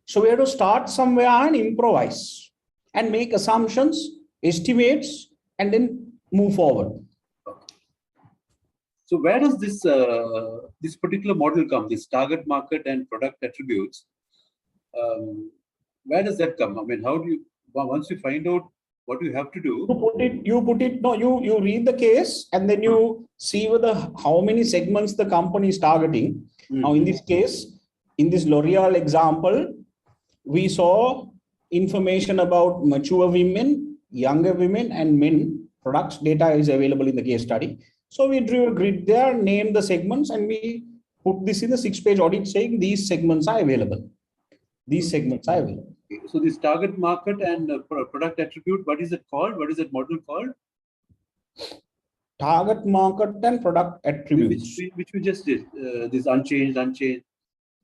S7: So we have to start somewhere and improvise and make assumptions, estimates, and then move forward.
S8: So where does this this particular model come? This target market and product attributes. Where does that come? I mean, how do you, once you find out what you have to do?
S7: You read the case and then you see how many segments the company is targeting. Now, in this case, in this L'Oreal example, we saw information about mature women, younger women, and men. Products data is available in the case study. So we drew a grid there, named the segments, and we put this in the 6-page audit saying these segments are available. These segments are available.
S8: Okay. So this target market and product attribute, what is it called? What is that model called?
S7: Target market and product attributes.
S8: Which we just did. This unchanged,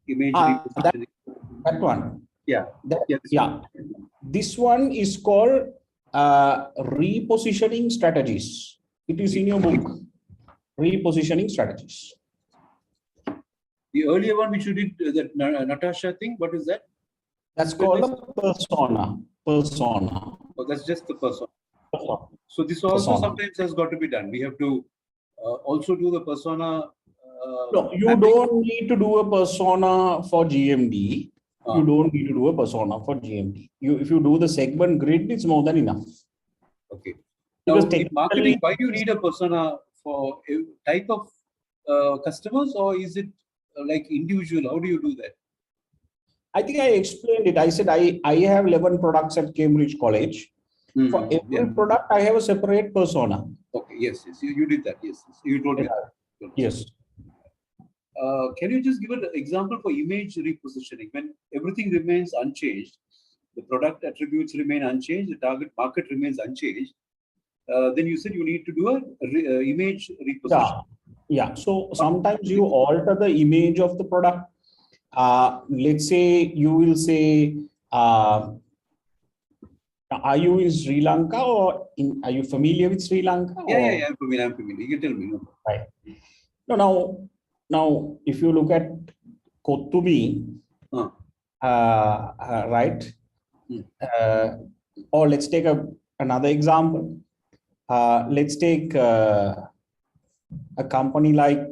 S8: image.
S7: That one.
S8: Yeah.
S7: This one is called repositioning strategies. It is in your book. Repositioning strategies.
S8: The earlier one which you did, that Natasha thing, what is that?
S7: That's called a persona.
S8: Oh, that's just the persona. So this also sometimes has got to be done. We have to also do the persona.
S7: No, you don't need to do a persona for GMD. You don't need to do a persona for GMD. If you do the segment grid, it's more than enough.
S8: Okay. Now, in marketing, why do you need a persona for a type of customers, or is it like individual? How do you do that?
S7: I think I explained it. I said I have 11 products at Cambridge College. For every product, I have a separate persona.
S8: Okay. Yes. You did that. Yes. You told me that.
S7: Yes.
S8: Can you just give an example for image repositioning? When everything remains unchanged, the product attributes remain unchanged, the target market remains unchanged, then you said you need to do a image repositioning.
S7: Yeah. So sometimes you alter the image of the product. Let's say you will say, are you in Sri Lanka or are you familiar with Sri Lanka?
S8: Yeah, I'm familiar. You can tell me.
S7: Right. Now, if you look at Kottumi, right? Or let's take another example. Let's take a company like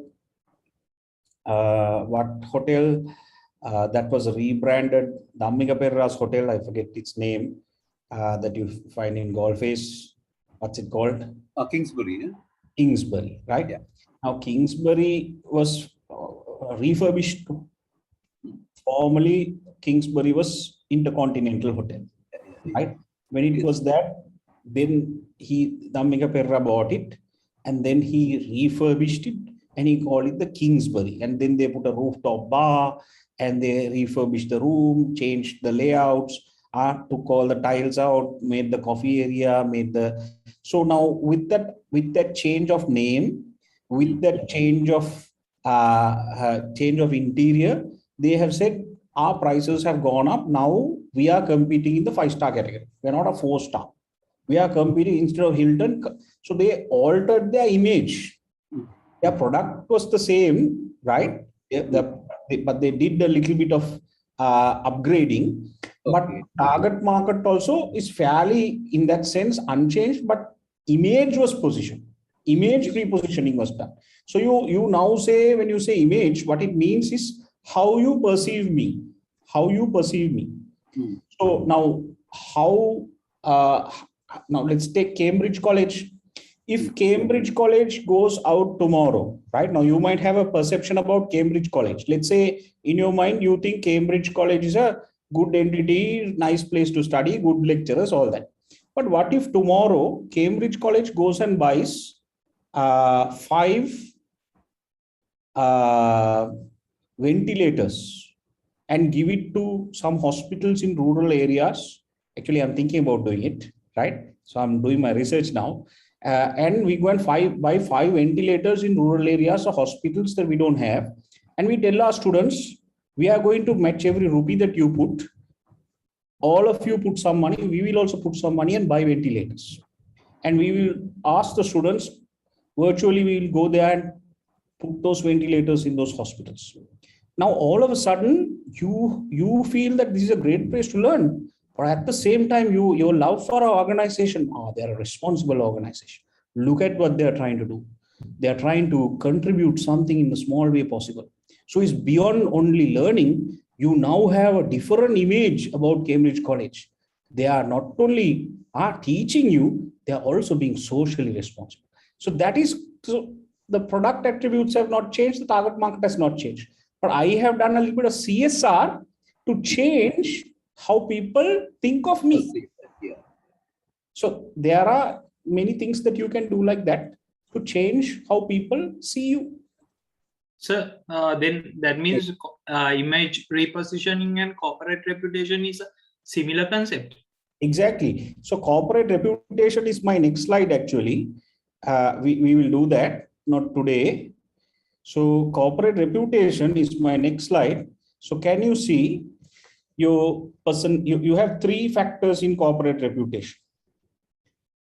S7: what hotel that was rebranded, Dhammika Perra's hotel, I forget its name, that you find in Golface. What's it called?
S8: Kingsbury. Yeah?
S7: Kingsbury, right? Yeah. Now, Kingsbury was refurbished. Formerly, Kingsbury was Intercontinental Hotel, right? When it was that, then Dhammika Perra bought it, and then he refurbished it and he called it the Kingsbury. And then they put a rooftop bar and they refurbished the room, changed the layouts, took all the tiles out, made the coffee area, made the. So now with that change of name, with that change of interior, they have said our prices have gone up. Now we are competing in the 5-star category. We're not a 4-star. We are competing instead of Hilton. So they altered their image. Their product was the same, right? But they did a little bit of upgrading. But target market also is fairly, in that sense, unchanged, but image was positioned. Image repositioning was done. So you now say, when you say image, what it means is how you perceive me. How you perceive me. So now now let's take Cambridge College. If Cambridge College goes out tomorrow, right now, you might have a perception about Cambridge College. Let's say in your mind, you think Cambridge College is a good entity, nice place to study, good lecturers, all that. But what if tomorrow Cambridge College goes and buys 5 ventilators and give it to some hospitals in rural areas? Actually, I'm thinking about doing it, right? So I'm doing my research now. And we go and buy 5 ventilators in rural areas or hospitals that we don't have. And we tell our students, we are going to match every rupee that you put. All of you put some money. We will also put some money and buy ventilators. And we will ask the students, virtually we will go there and put those ventilators in those hospitals. Now, all of a sudden, you feel that this is a great place to learn. But at the same time, your love for our organization, they're a responsible organization. Look at what they're trying to do. They're trying to contribute something in the small way possible. So it's beyond only learning. You now have a different image about Cambridge College. They are not only teaching you, they are also being socially responsible. So that is, so the product attributes have not changed. The target market has not changed. But I have done a little bit of CSR to change how people think of me. So there are many things that you can do like that to change how people see you.
S9: So then that means image repositioning and corporate reputation is a similar concept.
S7: Exactly. So corporate reputation is my next slide actually. We will do that, not today. So corporate reputation is my next slide. So can you see your person, you have 3 factors in corporate reputation.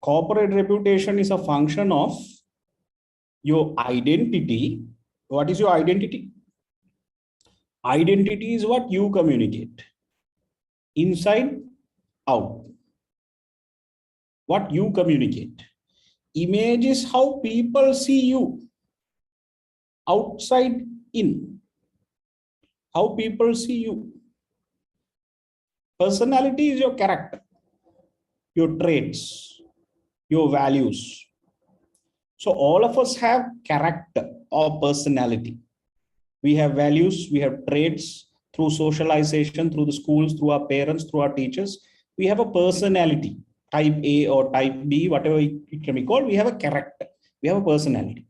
S7: Corporate reputation is a function of your identity. What is your identity? Identity is what you communicate. Inside, out. What you communicate. Image is how people see you. Outside, in. How people see you. Personality is your character, your traits, your values. So all of us have character or personality. We have values, we have traits through socialization, through the schools, through our parents, through our teachers. We have a personality, type A or type B, whatever it can be called. We have a character, we have a personality.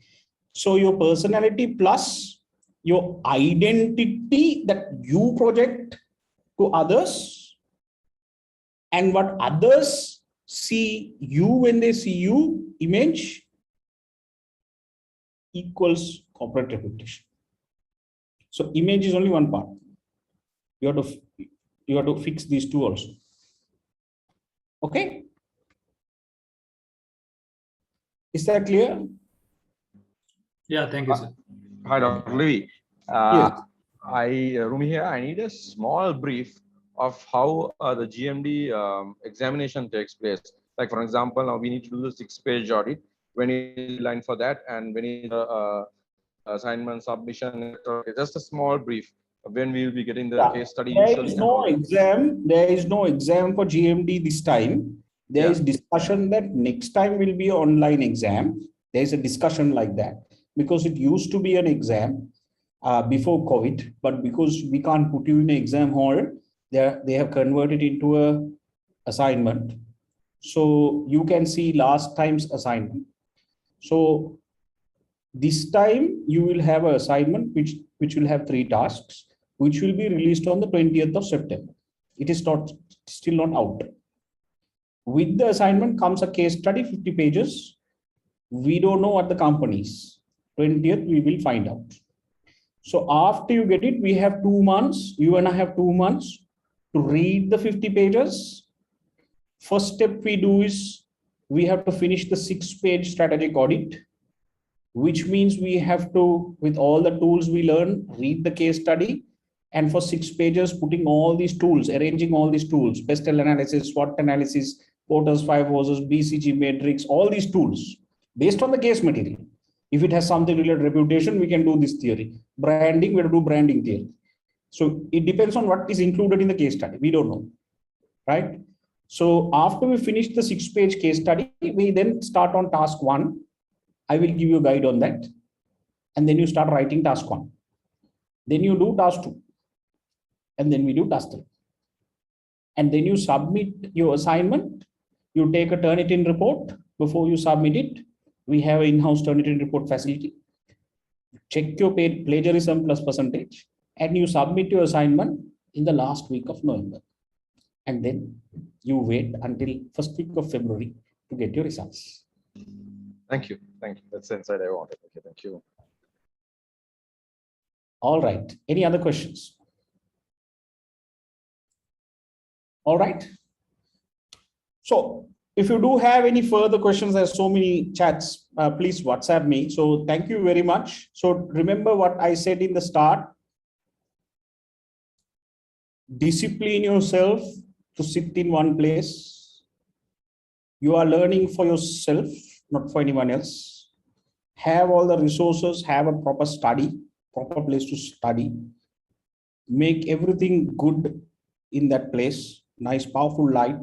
S7: So your personality plus your identity that you project to others, and what others see you when they see you, image, equals corporate reputation. So image is only one part. You have to fix these 2 also. Okay. Is that clear?
S9: Yeah, thank you, sir.
S10: Hi, Dr. Lewie.
S7: Yes.
S10: Rumi here. I need a small brief of how the GMD examination takes place. Like, for example, now we need to do the 6-page audit. When is the line for that, and when is the assignment submission? Just a small brief of when we will be getting the case study.
S7: There is no exam. There is no exam for GMD this time. There is discussion that next time will be an online exam. There is a discussion like that because it used to be an exam before COVID, but because we can't put you in an exam hall, they have converted into a assignment. So you can see last time's assignment. So This time you will have an assignment which will have 3 tasks, which will be released on the 20th of September. It is still not out. With the assignment comes a case study, 50 pages. We don't know what the company is. 20th, we will find out. So after you get it, we have 2 months. You and I have 2 months to read the 50 pages. First step we do is we have to finish the 6-page strategic audit, which means we have to, with all the tools we learn, read the case study. And for 6 pages, putting all these tools, arranging all these tools, pestle analysis, SWOT analysis, Porter's 5 Horses, BCG matrix, all these tools based on the case material. If it has something related to reputation, we can do this theory. Branding, we have to do branding theory. So it depends on what is included in the case study. We don't know, right? So after we finish the 6-page case study, we then start on task 1. I will give you a guide on that. And then you start writing task 1. Then you do task 2. And then we do task 3. And then you submit your assignment. You take a Turnitin report before you submit it. We have an in-house Turnitin report facility. Check your plagiarism plus percentage. And you submit your assignment in the last week of November. And then you wait until first week of February to get your results.
S10: Thank you. Thank you. That's the insight I wanted. Okay, thank you.
S7: All right. Any other questions? All right. So if you do have any further questions, there's so many chats, please WhatsApp me. So thank you very much. So remember what I said in the start. Discipline yourself to sit in one place. You are learning for yourself, not for anyone else. Have all the resources, have a proper study, proper place to study. Make everything good in that place. Nice, powerful light.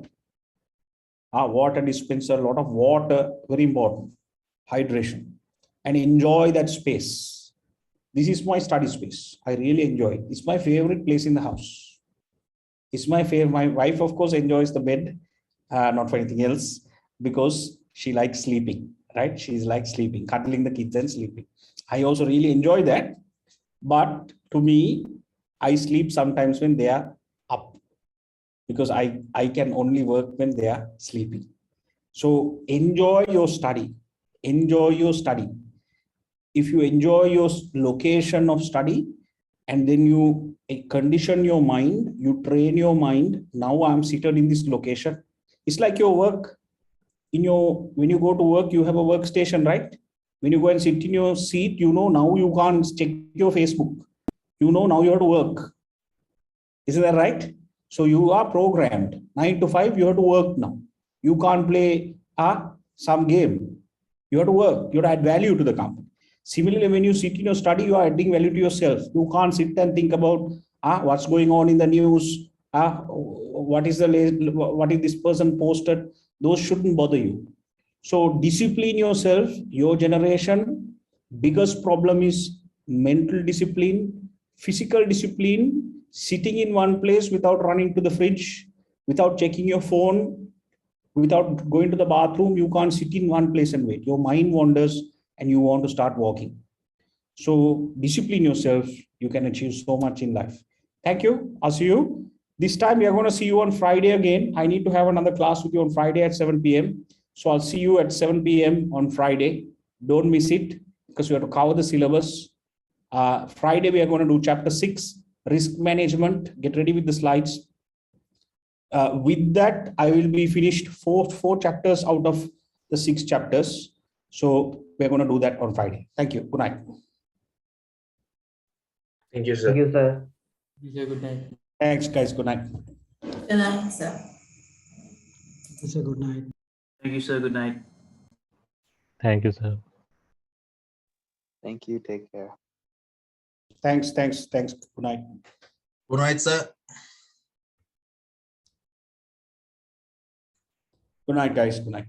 S7: Water dispenser, a lot of water, very important. Hydration. And enjoy that space. This is my study space. I really enjoy it. It's my favorite place in the house. It's my favorite. My wife, of course, enjoys the bed, not for anything else, because she likes sleeping, right? She's like sleeping, cuddling the kids and sleeping. I also really enjoy that. But to me, I sleep sometimes when they are up, because I can only work when they are sleeping. So enjoy your study. Enjoy your study. If you enjoy your location of study, and then you condition your mind, you train your mind. Now I'm seated in this location. It's like your work. When you go to work, you have a workstation, right? When you go and sit in your seat, now you can't check your Facebook. Now you have to work. Isn't that right? So you are programmed. 9 to 5, you have to work now. You can't play some game. You have to work. You have to add value to the company. Similarly, when you sit in your study, you are adding value to yourself. You can't sit and think about what's going on in the news. What is this person posted? Those shouldn't bother you. So discipline yourself. Your generation, biggest problem is mental discipline, physical discipline, sitting in one place without running to the fridge, without checking your phone, without going to the bathroom. You can't sit in one place and wait. Your mind wanders and you want to start walking. So discipline yourself. You can achieve so much in life. Thank you. I'll see you. This time we are going to see you on Friday again. I need to have another class with you on Friday at 7 p.m. So I'll see you at 7 p.m. on Friday. Don't miss it, because we have to cover the syllabus. Friday, we are going to do chapter 6, risk management. Get ready with the slides. With that, I will be finished four chapters out of the 6 chapters. So we're going to do that on Friday. Thank you. Good night.
S11: Thank you, sir.
S12: Thank you, sir.
S9: Good night.
S7: Thanks, guys. Good night.
S1: Good night, sir.
S12: Thank you, sir. Good night.
S11: Thank you, sir. Good night.
S12: Thank you, sir.
S13: Thank you. Take care.
S7: Thanks. Good night.
S14: Good night, sir.
S7: Good night, guys. Good night.